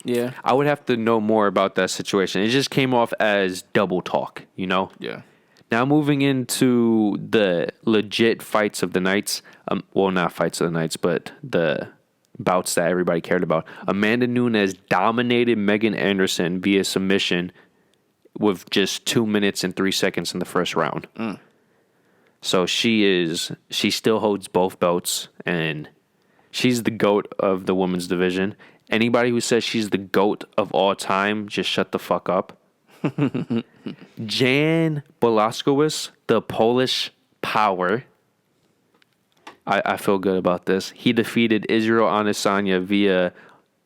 B: Yeah.
A: I would have to know more about that situation. It just came off as double talk, you know?
B: Yeah.
A: Now moving into the legit fights of the nights. Well, not fights of the nights, but the bouts that everybody cared about. Amanda Nunes dominated Megan Anderson via submission with just 2 minutes and 3 seconds in the first round. So she still holds both belts, and she's the GOAT of the women's division. Anybody who says she's the GOAT of all time, just shut the fuck up. Jan Błaszkowicz, the Polish power. I feel good about this. He defeated Israel Adesanya via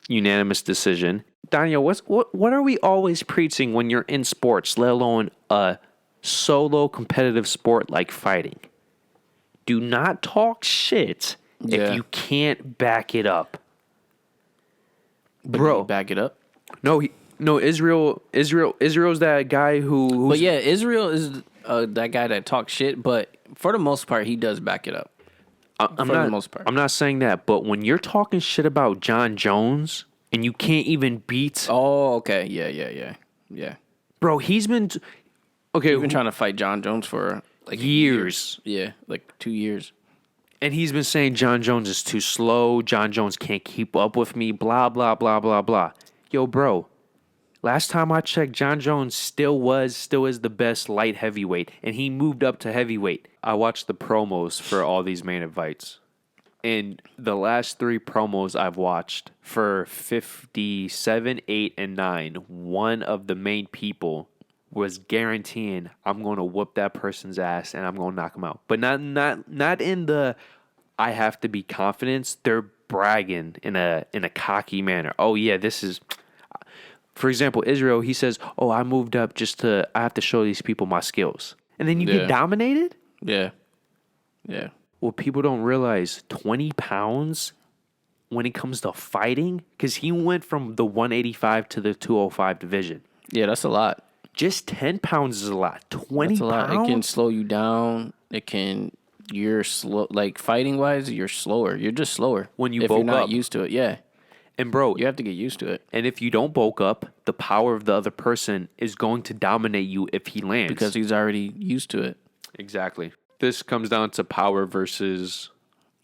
A: unanimous decision. Daniel, what are we always preaching when you're in sports, let alone a solo competitive sport like fighting? Do not talk shit if you can't back it up.
B: But
A: Bro,
B: back it up.
A: Israel's that guy who.
B: But yeah, Israel is that guy that talks shit. But for the most part, he does back it up.
A: For the most part, I'm not saying that. But when you're talking shit about John Jones and you can't even beat.
B: Oh, okay, yeah.
A: Bro, he's been. Okay,
B: He's been trying to fight John Jones for like
A: years.
B: Yeah, like 2 years.
A: And he's been saying John Jones is too slow. John Jones can't keep up with me. Blah, blah, blah, blah, blah. Yo, bro. Last time I checked, John Jones still is the best light heavyweight. And he moved up to heavyweight. I watched the promos for all these main fights. And the last 3 promos I've watched for 57, 8, and 9, one of the main people was guaranteeing I'm going to whoop that person's ass and I'm going to knock him out. But not in the I have to be confident. They're bragging in a cocky manner. Oh yeah, this is. For example, Israel. He says, "Oh, I moved up I have to show these people my skills." And then you get dominated.
B: Yeah.
A: What people don't realize, 20 pounds when it comes to fighting, because he went from the 185 to the 205 division.
B: Yeah, that's a lot.
A: Just 10 pounds is a lot. 20
B: That's a lot.
A: pounds?
B: It can slow you down. You're slow. Like, fighting-wise, you're slower. You're just slower.
A: When you
B: if you're
A: bulk
B: not
A: up.
B: used to it, yeah.
A: And bro,
B: You have to get used to it.
A: and if you don't bulk up, the power of the other person is going to dominate you if he lands.
B: Because he's already used to it.
A: Exactly. This comes down to power versus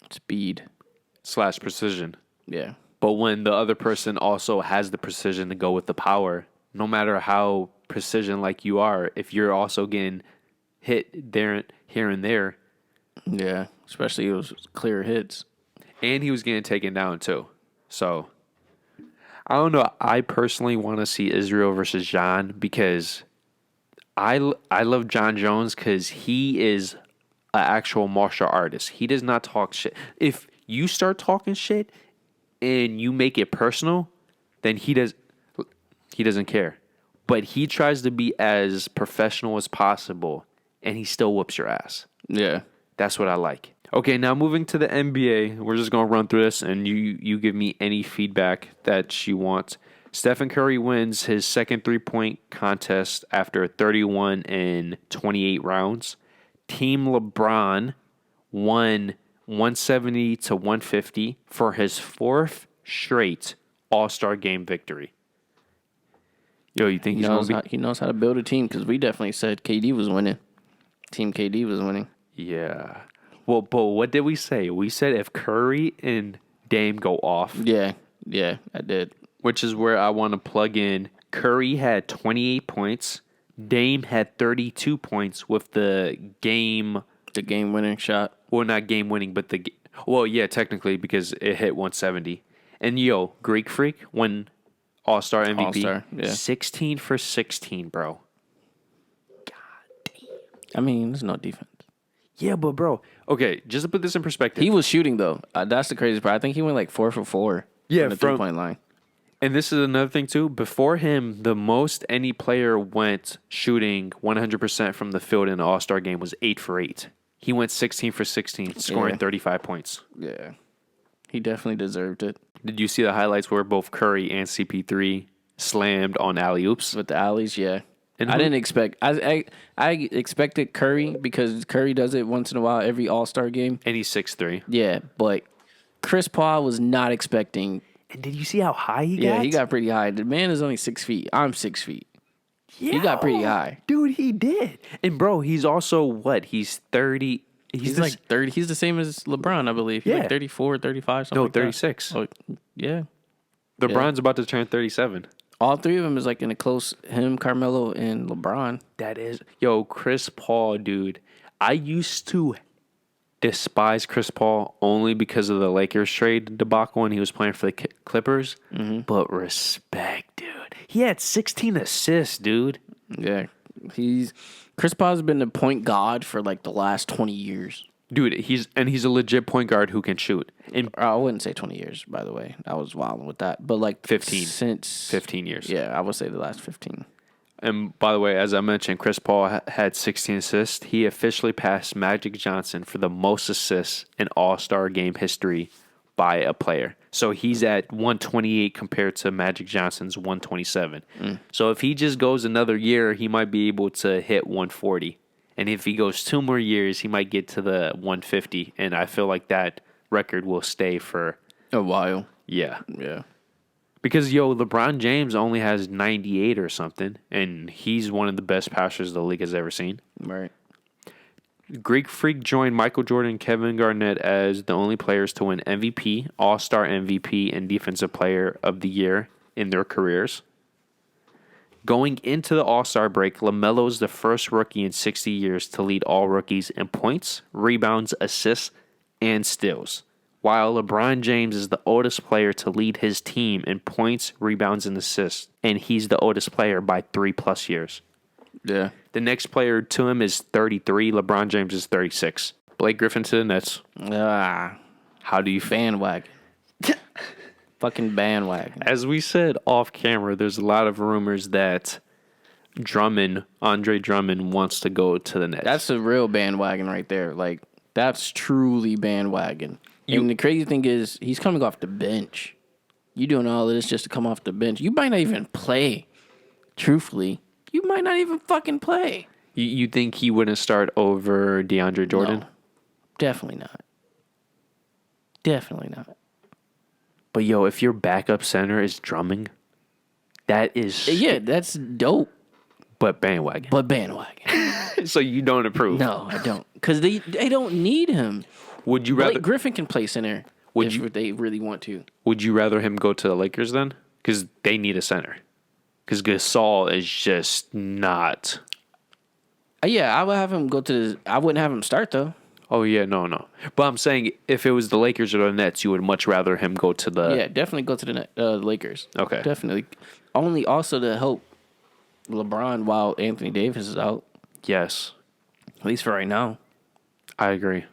B: Speed.
A: / precision.
B: Yeah.
A: But when the other person also has the precision to go with the power, no matter how precision like you are, if you're also getting hit there, here and there.
B: Yeah. Especially those clear hits.
A: And he was getting taken down too. So, I don't know. I personally want to see Israel versus John because I love John Jones because he is an actual martial artist. He does not talk shit. If you start talking shit and you make it personal, then he doesn't care. But he tries to be as professional as possible, and he still whoops your ass.
B: Yeah.
A: That's what I like. Okay, now moving to the NBA. We're just going to run through this, and you give me any feedback that you want. Stephen Curry wins his second three-point contest after 31 and 28 rounds. Team LeBron won 170 to 150 for his 4th straight All-Star game victory. Yo, you think
B: He knows how to build a team because we definitely said KD was winning. Team KD was winning.
A: Yeah. Well, but what did we say? We said if Curry and Dame go off.
B: Yeah, I did.
A: Which is where I want to plug in. Curry had 28 points. Dame had 32 points with the
B: game-winning shot.
A: well, not game winning, but well, yeah, technically because it hit 170. And Greek Freak won All-Star MVP.
B: All-Star, yeah.
A: 16 for 16, bro.
B: I mean, there's no defense.
A: Yeah, but bro, okay, just to put this in perspective.
B: He was shooting though. That's the crazy part. I think he went like 4 for 4.
A: Yeah,
B: from the
A: from
B: 3-point line.
A: And this is another thing too. Before him, the most any player went shooting 100% from the field in an All-Star game was 8 for 8. He went 16 for 16, scoring 35 points.
B: Yeah, he definitely deserved it.
A: Did you see the highlights where both Curry and CP3 slammed on alley-oops?
B: With the alleys, yeah.
A: And
B: I didn't expect. I expected Curry because Curry does it once in a while every All-Star game.
A: And he's 6'3".
B: Yeah, but Chris Paul was not expecting.
A: And did you see how high he got?
B: Yeah, he got pretty high. The man is only 6 feet. I'm 6 feet.
A: Yeah,
B: He got pretty high.
A: Dude, he did. And bro, he's also what? He's 30.
B: He's like 30. He's the same as LeBron, I believe. He's
A: Yeah.
B: like 34, 35, something
A: No,
B: like that.
A: 36.
B: Oh, yeah.
A: LeBron's about to turn 37.
B: All three of them is like in a close, him, Carmelo, and LeBron.
A: That is, Chris Paul, dude. I used to despise Chris Paul only because of the Lakers trade debacle when he was playing for the Clippers. Mm-hmm. But respect, dude. He had 16 assists, dude.
B: Yeah. Chris Paul's been the point guard for like the last 20 years.
A: Dude, he's a legit point guard who can shoot. And
B: I wouldn't say 20 years, by the way. I was wilding with that. But like
A: 15.
B: Since
A: 15 years.
B: Yeah, I would say the last 15.
A: And by the way, as I mentioned, Chris Paul had 16 assists. He officially passed Magic Johnson for the most assists in All-Star game history by a player. So he's at 128 compared to Magic Johnson's 127. So if he just goes another year, he might be able to hit 140. And if he goes 2 more years, he might get to the 150. And I feel like that record will stay for
B: a while.
A: Yeah.
B: Yeah.
A: Because, LeBron James only has 98 or something, and he's one of the best passers the league has ever seen.
B: Right.
A: Greek Freak joined Michael Jordan and Kevin Garnett as the only players to win MVP, All-Star MVP, and Defensive Player of the Year in their careers. Going into the All-Star break, LaMelo is the first rookie in 60 years to lead all rookies in points, rebounds, assists, and steals, while LeBron James is the oldest player to lead his team in points, rebounds, and assists, and he's the oldest player by 3+ years.
B: Yeah.
A: The next player to him is 33. LeBron James is 36. Blake Griffin to the Nets. How do you feel?
B: Bandwagon. Fucking bandwagon.
A: As we said off camera, there's a lot of rumors that Andre Drummond, wants to go to the Nets.
B: That's a real bandwagon right there. Like, that's truly bandwagon. And the crazy thing is, he's coming off the bench. You doing all of this just to come off the bench. You might not even play. Truthfully, you might not even fucking play.
A: You think he wouldn't start over DeAndre Jordan?
B: No, definitely not. Definitely not.
A: But if your backup center is Drummond, that is
B: Yeah, that's dope.
A: But bandwagon. So you don't approve?
B: No, I don't. Because they don't need him.
A: Would you rather
B: Blake Griffin can play center if they really want to.
A: Would you rather him go to the Lakers then? Because they need a center. Because Gasol is just not.
B: Yeah, I would have him go to I wouldn't have him start, though.
A: Oh, yeah, no. But I'm saying if it was the Lakers or the Nets, you would much rather him go to the...
B: Yeah, definitely go to the Lakers.
A: Okay.
B: Definitely. Only also to help LeBron while Anthony Davis is out.
A: Yes.
B: At least for right now.
A: I agree.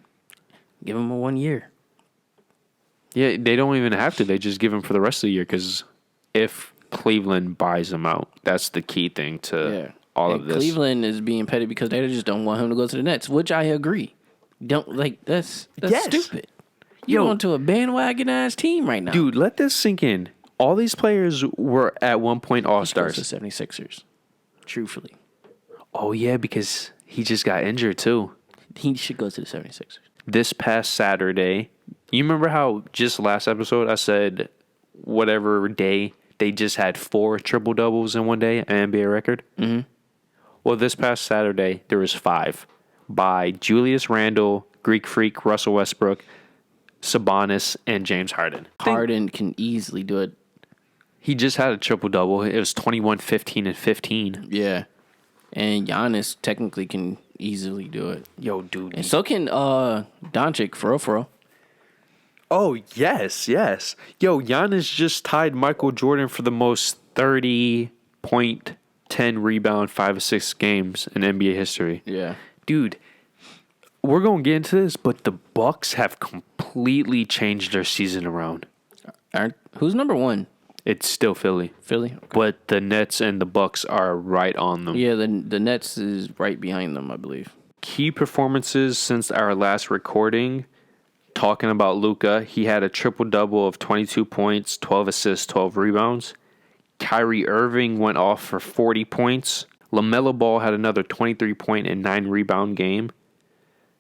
B: Give him a 1 year.
A: Yeah, they don't even have to. They just give him for the rest of the year because if Cleveland buys him out, that's the key thing to all of this.
B: Cleveland is being petty because they just don't want him to go to the Nets, which I agree. That's stupid. You're going to a bandwagon ass team right now.
A: Dude, let this sink in. All these players were at one point All-Stars.
B: The 76ers. Truthfully.
A: Oh, yeah, because he just got injured, too.
B: He should go to the 76ers.
A: This past Saturday, you remember how just last episode I said whatever day they just had 4 triple-doubles in one day, an NBA record?
B: Mm-hmm.
A: Well, this past Saturday, there was 5 by Julius Randle, Greek Freak, Russell Westbrook, Sabonis, and James Harden.
B: Harden can easily do it.
A: He just had a triple-double. It was 21, 15, and 15.
B: Yeah. And Giannis technically can easily do it.
A: Yo, dude.
B: And so can Doncic, for real.
A: Oh, yes. Yo, Giannis just tied Michael Jordan for the most 30 point, 10 rebound, 5 or 6 games in NBA history.
B: Yeah.
A: Dude, we're going to get into this, but the Bucks have completely changed their season around.
B: Who's number one?
A: It's still Philly.
B: Philly? Okay.
A: But the Nets and the Bucks are right on them.
B: Yeah, the Nets is right behind them, I believe.
A: Key performances since our last recording. Talking about Luka, he had a triple-double of 22 points, 12 assists, 12 rebounds. Kyrie Irving went off for 40 points. LaMelo Ball had another 23-point and 9-rebound game.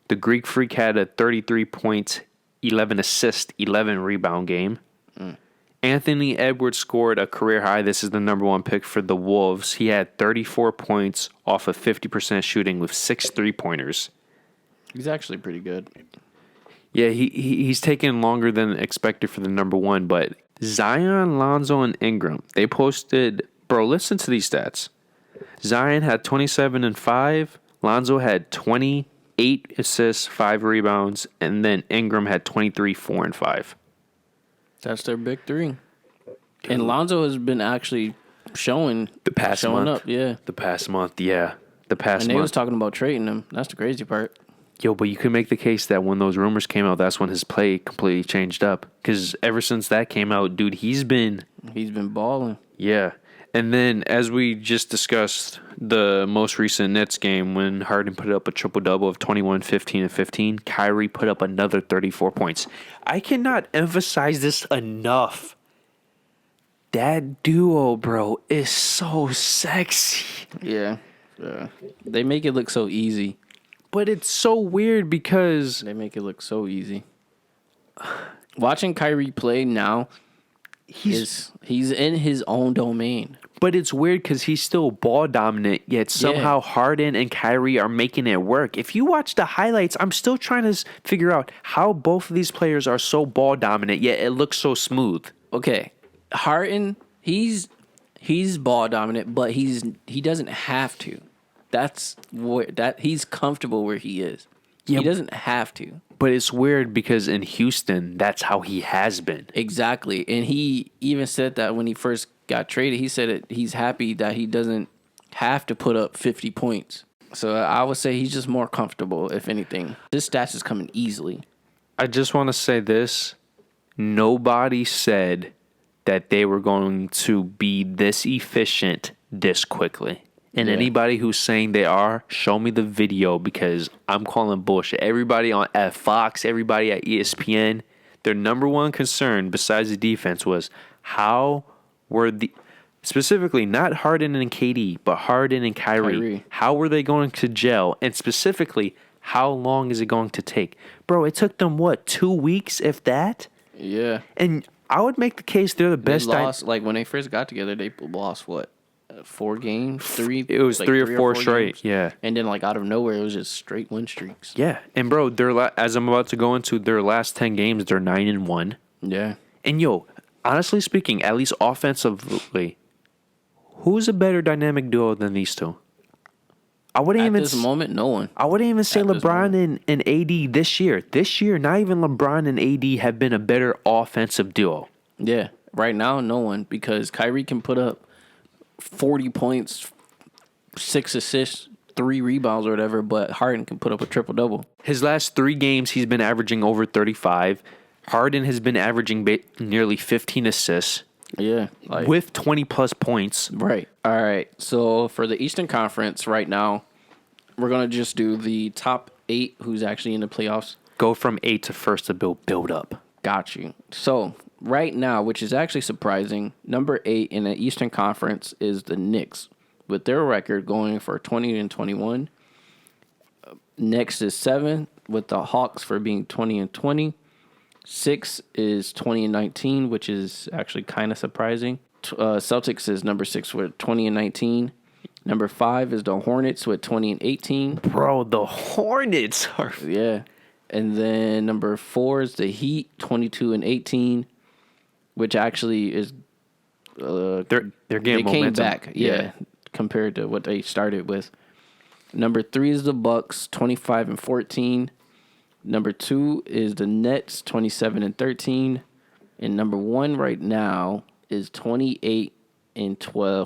A: The Greek Freak had a 33 points, 11 assist, 11-rebound game. Anthony Edwards scored a career high. This is the number 1 pick for the Wolves. He had 34 points off of 50% shooting with 6 3-pointers.
B: He's actually pretty good.
A: Yeah, he's taken longer than expected for the number 1, but Zion, Lonzo, and Ingram, they posted, bro, listen to these stats. Zion had 27 and 5, Lonzo had 28 assists, 5 rebounds, and then Ingram had 23, 4, and 5.
B: That's their big three. And Lonzo has been actually showing up, yeah.
A: The past month, yeah.
B: And they was talking about trading him. That's the crazy part.
A: Yo, but you can make the case that when those rumors came out, that's when his play completely changed up. Because ever since that came out, dude, he's been
B: balling.
A: Yeah. And then, as we just discussed, the most recent Nets game, when Harden put up a triple-double of 21, 15, and 15, Kyrie put up another 34 points. I cannot emphasize this enough. That duo, bro, is so sexy.
B: Yeah. They make it look so easy.
A: But it's so weird because...
B: They make it look so easy. Watching Kyrie play now, he's in his own domain.
A: But it's weird because he's still ball dominant, yet somehow Harden and Kyrie are making it work. If you watch the highlights, I'm still trying to figure out how both of these players are so ball dominant, yet it looks so smooth.
B: Okay, Harden, he's ball dominant, but he doesn't have to. He's comfortable where he is. Yeah, he doesn't have to.
A: But it's weird because in Houston, that's how he has been.
B: Exactly. And he even said that when he first got traded, he said it, he's happy that he doesn't have to put up 50 points. So I would say he's just more comfortable, if anything. His stats is coming easily.
A: I just want to say this. Nobody said that they were going to be this efficient this quickly. And anybody who's saying they are, show me the video because I'm calling bullshit. Everybody at Fox, everybody at ESPN, their number one concern besides the defense was how were specifically not Harden and KD, but Harden and Kyrie. How were they going to gel? And specifically, how long is it going to take? Bro, it took them, 2 weeks, if that?
B: Yeah.
A: And I would make the case they're the best.
B: They lost, when they first got together, they lost, 4 games? 3?
A: It was 3 or 4 straight,
B: games.
A: yeah.
B: And then, out of nowhere, it was just straight win streaks.
A: Yeah. And, bro, as I'm about to go into their last 10 games, they're 9-1.
B: Yeah.
A: And, honestly speaking, at least offensively, who's a better dynamic duo than these two? I wouldn't
B: At this moment, no one.
A: I wouldn't even say LeBron and AD this year. This year, not even LeBron and AD have been a better offensive duo.
B: Yeah. Right now, no one. Because Kyrie can put up 40 points, 6 assists, 3 rebounds or whatever, but Harden can put up a triple-double.
A: His last 3 games, he's been averaging over 35. Harden has been averaging nearly 15 assists.
B: Yeah.
A: With 20-plus points.
B: Right. All right. So for the Eastern Conference right now, we're going to just do the top 8 who's actually in the playoffs.
A: Go from 8 to first to build up.
B: Got you. So right now, which is actually surprising, number 8 in the Eastern Conference is the Knicks, with their record going for 20-21. Next is 7, with the Hawks for being 20-20. 6 is 20-19, which is actually kind of surprising. Celtics is number 6 with 20-19. Number 5 is the Hornets with 20-18.
A: Bro, the Hornets are...
B: Yeah. And then number 4 is the Heat, 22-18, which actually is...
A: they're getting momentum.
B: Came back, yeah. compared to what they started with. Number 3 is the Bucks, 25-14. Number 2 is the Nets, 27-13. And number 1 right now is 28-12.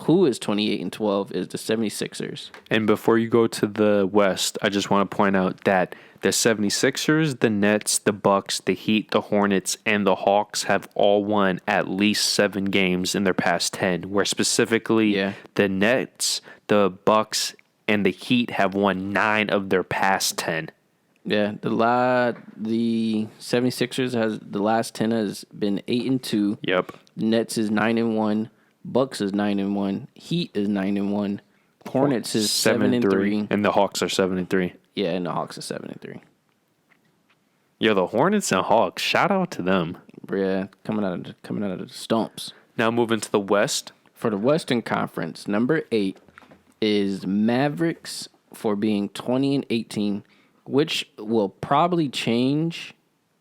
B: Who is 28-12 is the 76ers.
A: And before you go to the West, I just want to point out that the 76ers, the Nets, the Bucks, the Heat, the Hornets, and the Hawks have all won at least 7 games in their past 10, where specifically the Nets, the Bucks, and the Heat have won 9 of their past 10.
B: Yeah, the 76ers has the last 10 has been 8-2.
A: Yep.
B: Nets is 9-1. Bucks is 9-1. Heat is 9-1. Hornets is 7-3.
A: And the Hawks are 7-3.
B: Yeah, and the Hawks are 7-3.
A: Yo, the Hornets and Hawks, shout out to them.
B: Yeah, coming out of the stumps.
A: Now moving to the West.
B: For the Western Conference, number 8 is Mavericks for being 20-18, which will probably change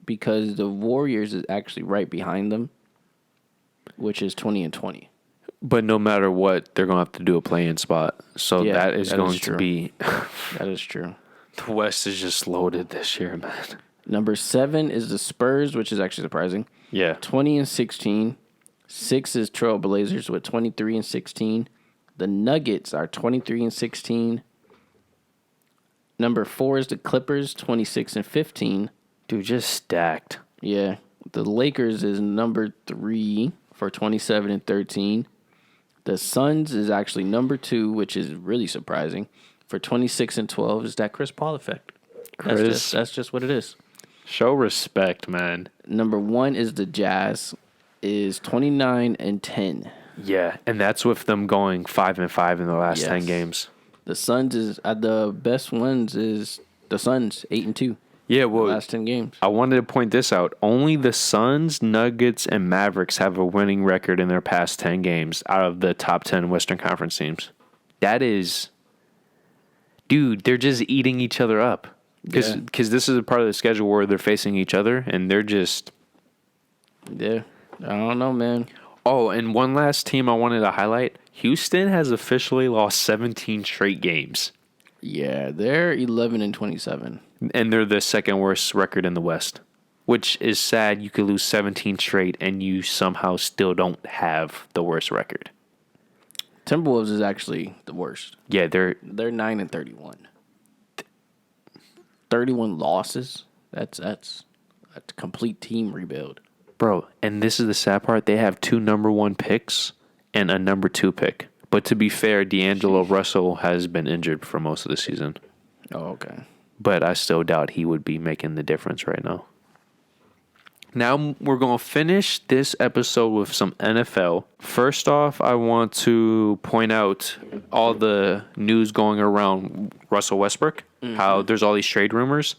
B: because the Warriors is actually right behind them, which is 20-20.
A: But no matter what, they're going to have to do a play-in spot. So that is going to be...
B: That is true.
A: The West is just loaded this year, man.
B: Number 7 is the Spurs, which is actually surprising.
A: Yeah.
B: 20-16. 6 is Trailblazers with 23-16. The Nuggets are 23-16. Number 4 is the Clippers, 26-15.
A: Dude, just stacked.
B: Yeah. The Lakers is number 3 for 27-13. The Suns is actually number 2, which is really surprising. For 26-12 is that Chris Paul effect. That's just what it is.
A: Show respect, man.
B: Number 1 is the Jazz, is 29-10.
A: Yeah, and that's with them going 5-5 in the last 10 games.
B: The Suns is the best ones is the Suns 8-2.
A: Yeah, well,
B: last 10 games.
A: I wanted to point this out. Only the Suns, Nuggets, and Mavericks have a winning record in their past 10 games out of the top 10 Western Conference teams. That is, dude, they're just eating each other up. Because this is a part of the schedule where they're facing each other, and they're just...
B: Yeah, I don't know, man.
A: Oh, and one last team I wanted to highlight. Houston has officially lost 17 straight games.
B: Yeah, they're 11-27.
A: And they're the second worst record in the West, which is sad. You could lose 17 straight and you somehow still don't have the worst record.
B: Timberwolves is actually the worst.
A: Yeah, they're
B: 9-31. 31 losses. That's a complete team rebuild.
A: Bro, and this is the sad part. They have 2 number 1 picks and a number 2 pick. But to be fair, D'Angelo Russell has been injured for most of the season.
B: Oh, okay.
A: But I still doubt he would be making the difference right now. Now we're going to finish this episode with some NFL. First off, I want to point out all the news going around Russell Westbrook, how there's all these trade rumors.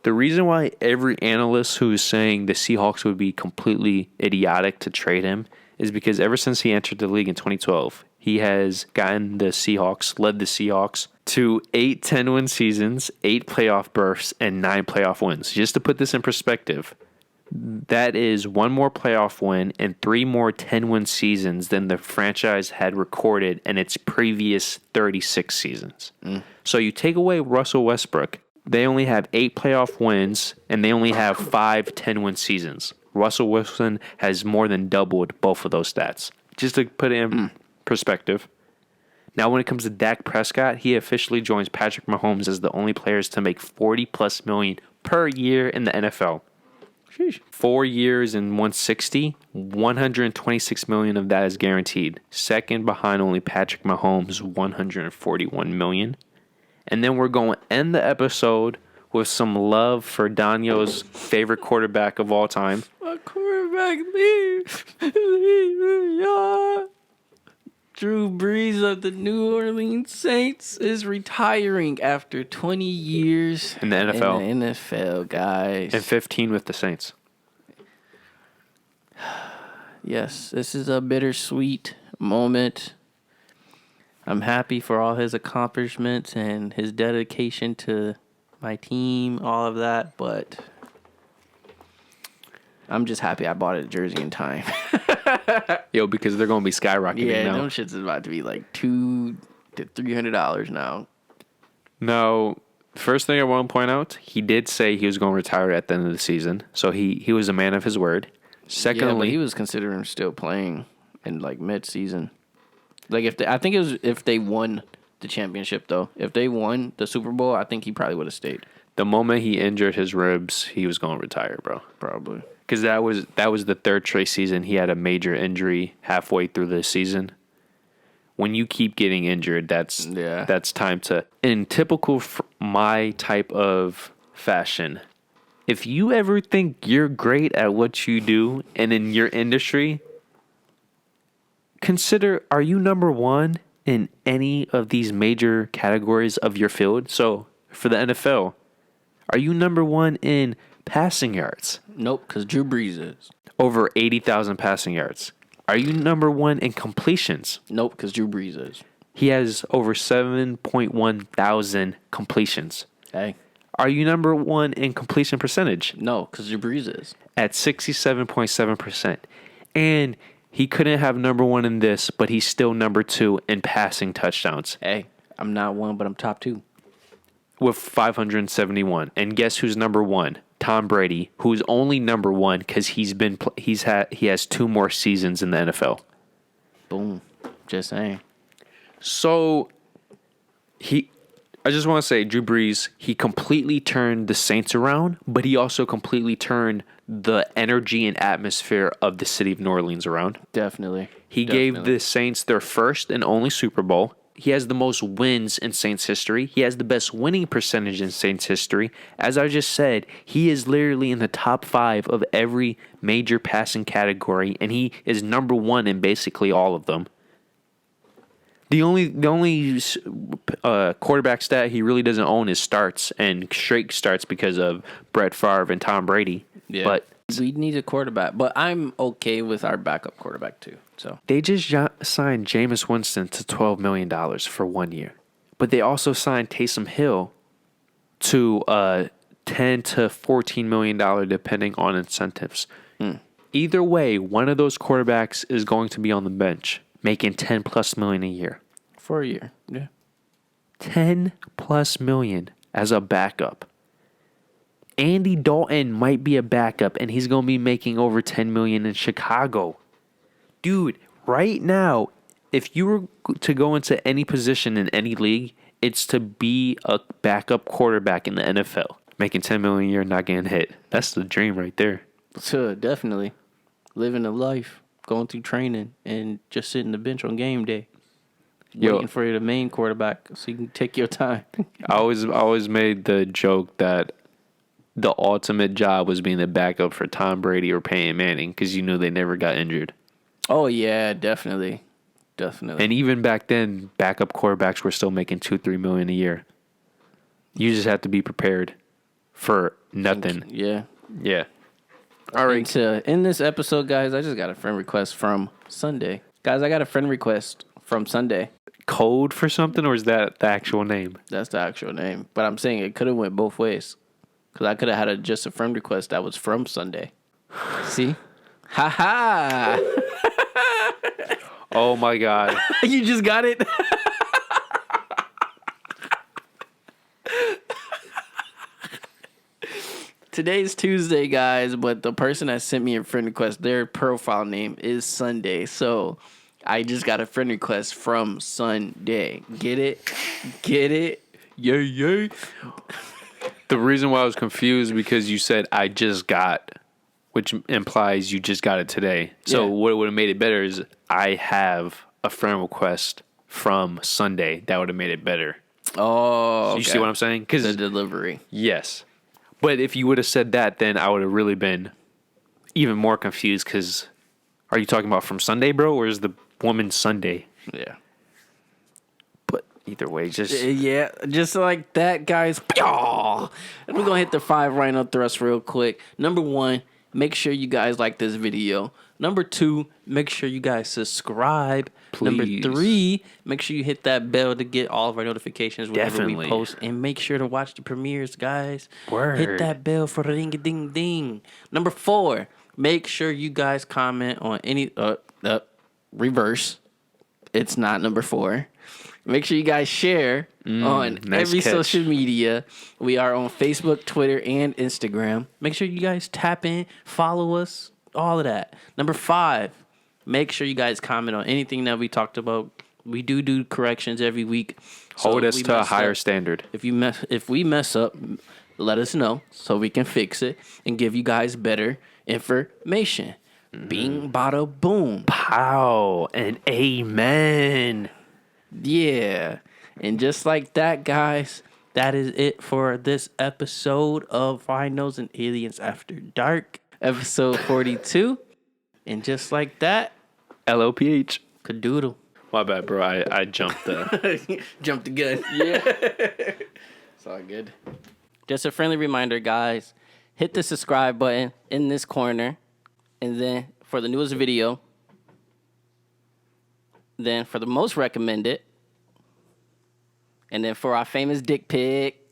A: The reason why every analyst who's saying the Seahawks would be completely idiotic to trade him is because ever since he entered the league in 2012, he has gotten led the Seahawks to 8 10-win seasons, 8 playoff berths, and 9 playoff wins. Just to put this in perspective, that is 1 more playoff win and 3 more 10-win seasons than the franchise had recorded in its previous 36 seasons. So you take away Russell Westbrook, they only have 8 playoff wins, and they only have 5 10-win seasons. Russell Wilson has more than doubled both of those stats. Just to put it in perspective. Now, when it comes to Dak Prescott, he officially joins Patrick Mahomes as the only players to make $40+ million per year in the NFL. Sheesh. 4 years and 160, $126 million of that is guaranteed. Second behind only Patrick Mahomes, $141 million. And then we're going to end the episode with some love for Daniel's favorite quarterback of all time.
B: My quarterback leaves. Drew Brees of the New Orleans Saints is retiring after 20 years
A: in the NFL.
B: In the NFL, guys.
A: And 15 with the Saints.
B: Yes, this is a bittersweet moment. I'm happy for all his accomplishments and his dedication to my team, all of that, but I'm just happy I bought a jersey in time.
A: Yo, because they're going to be skyrocketing now.
B: Yeah, those shits is about to be like 2 collected $300 now.
A: Now, first thing I want to point out, he did say he was going to retire at the end of the season, so he was a man of his word.
B: Yeah,
A: Secondly,
B: but he was considering still playing in like mid-season. Like I think it was if they won the championship though. If they won the Super Bowl, I think he probably would have stayed.
A: the moment he injured his ribs, he was going to retire, bro.
B: Probably.
A: Because that was the third straight season he had a major injury halfway through the season. When you keep getting injured, that's time to. In typical my type of fashion, if you ever think you're great at what you do and in your industry, consider, are you number one in any of these major categories of your field? So for the NFL, are you number one in passing yards?
B: Nope, because Drew Brees is.
A: Over 80,000 passing yards. Are you number one in completions?
B: Nope, because Drew Brees is.
A: He has over 7.1 thousand completions.
B: Hey.
A: Are you number one in completion percentage?
B: No, because Drew Brees is.
A: At 67.7%. And he couldn't have number one in this, but he's still number two in passing touchdowns.
B: Hey, I'm not one, but I'm top two.
A: With 571. And guess who's number one? Tom Brady, who's only number one because he has 2 more seasons in the NFL.
B: Boom. Just saying.
A: So I just want to say, Drew Brees, he completely turned the Saints around, but he also completely turned the energy and atmosphere of the city of New Orleans around.
B: Definitely.
A: He gave the Saints their first and only Super Bowl. He has the most wins in Saints history. He has the best winning percentage in Saints history. As I just said, he is literally in the top 5 of every major passing category, and he is number 1 in basically all of them. The only quarterback stat he really doesn't own is starts, and straight starts because of Brett Favre and Tom Brady.
B: Yeah.
A: But
B: we need a quarterback, but I'm okay with our backup quarterback too. So
A: they just signed Jameis Winston to $12 million for 1 year. But they also signed Taysom Hill to $10 to $14 million depending on incentives. Either way, one of those quarterbacks is going to be on the bench making $10+ million a year.
B: for a year. Yeah.
A: $10+ million as a backup. Andy Dalton might be a backup, and he's going to be making over $10 million in Chicago. Dude, right now, if you were to go into any position in any league, it's to be a backup quarterback in the NFL. Making $10 million a year, not getting hit. That's the dream right there.
B: So definitely living a life, going through training, and just sitting the bench on game day. Waiting for the main quarterback so you can take your time.
A: I always made the joke that the ultimate job was being the backup for Tom Brady or Peyton Manning because you knew they never got injured.
B: Oh, yeah, definitely. Definitely.
A: And even back then, backup quarterbacks were still making $2-3 million a year. You just have to be prepared for nothing.
B: Yeah.
A: Yeah. All right.
B: And to end this episode, guys, I just got a friend request from Sunday. Guys, I got a friend request from Sunday.
A: Code for something, or is that the actual name?
B: That's the actual name. But I'm saying it could have went both ways. Because I could have had just a friend request that was from Sunday. See? Ha ha!
A: Oh, my God.
B: You just got it? Today's Tuesday, guys, but the person that sent me a friend request, their profile name is Sunday. So I just got a friend request from Sunday. Get it? Get it? Yay, yay.
A: The reason why I was confused because you said I just got, which implies you just got it today. So what would have made it better is I have a friend request from Sunday. That would have made it better.
B: Oh,
A: You see what I'm saying? Because
B: the delivery.
A: yes. But if you would have said that, then I would have really been even more confused because are you talking about from Sunday, bro, or is the woman Sunday?
B: Yeah.
A: But either way, just...
B: Yeah, just like that, guys. And we're going to hit the 5 rhino thrusts real quick. Number 1, make sure you guys like this video. Number 2, make sure you guys subscribe.
A: Please.
B: Number 3, make sure you hit that bell to get all of our notifications whenever we
A: Definitely.
B: post. And make sure to watch the premieres, guys.
A: Word.
B: Hit that bell for the ring-a-ding-ding. Number 4, make sure you guys comment on any... reverse. It's not number 4. Make sure you guys share on
A: nice
B: every
A: catch.
B: social media. We are on Facebook, Twitter, and Instagram. Make sure you guys tap in, follow us, all of that. Number 5, make sure you guys comment on anything that we talked about. We do corrections every week. So
A: Hold
B: if
A: us
B: we
A: to a
B: mess
A: higher
B: up-
A: standard.
B: If we mess up, let us know so we can fix it and give you guys better information. Bing, bada, boom.
A: Pow and amen.
B: Yeah. And just like that, guys, that is it for this episode of Rhinos and Aliens After Dark, episode 42. And just like that,
A: LOPH.
B: cadoodle.
A: My bad, bro. I jumped the.
B: Jumped the gun. Yeah. It's all good. Just a friendly reminder, guys. Hit the subscribe button in this corner. And then for the newest video. Then for the most recommended. And then for our famous dick pic.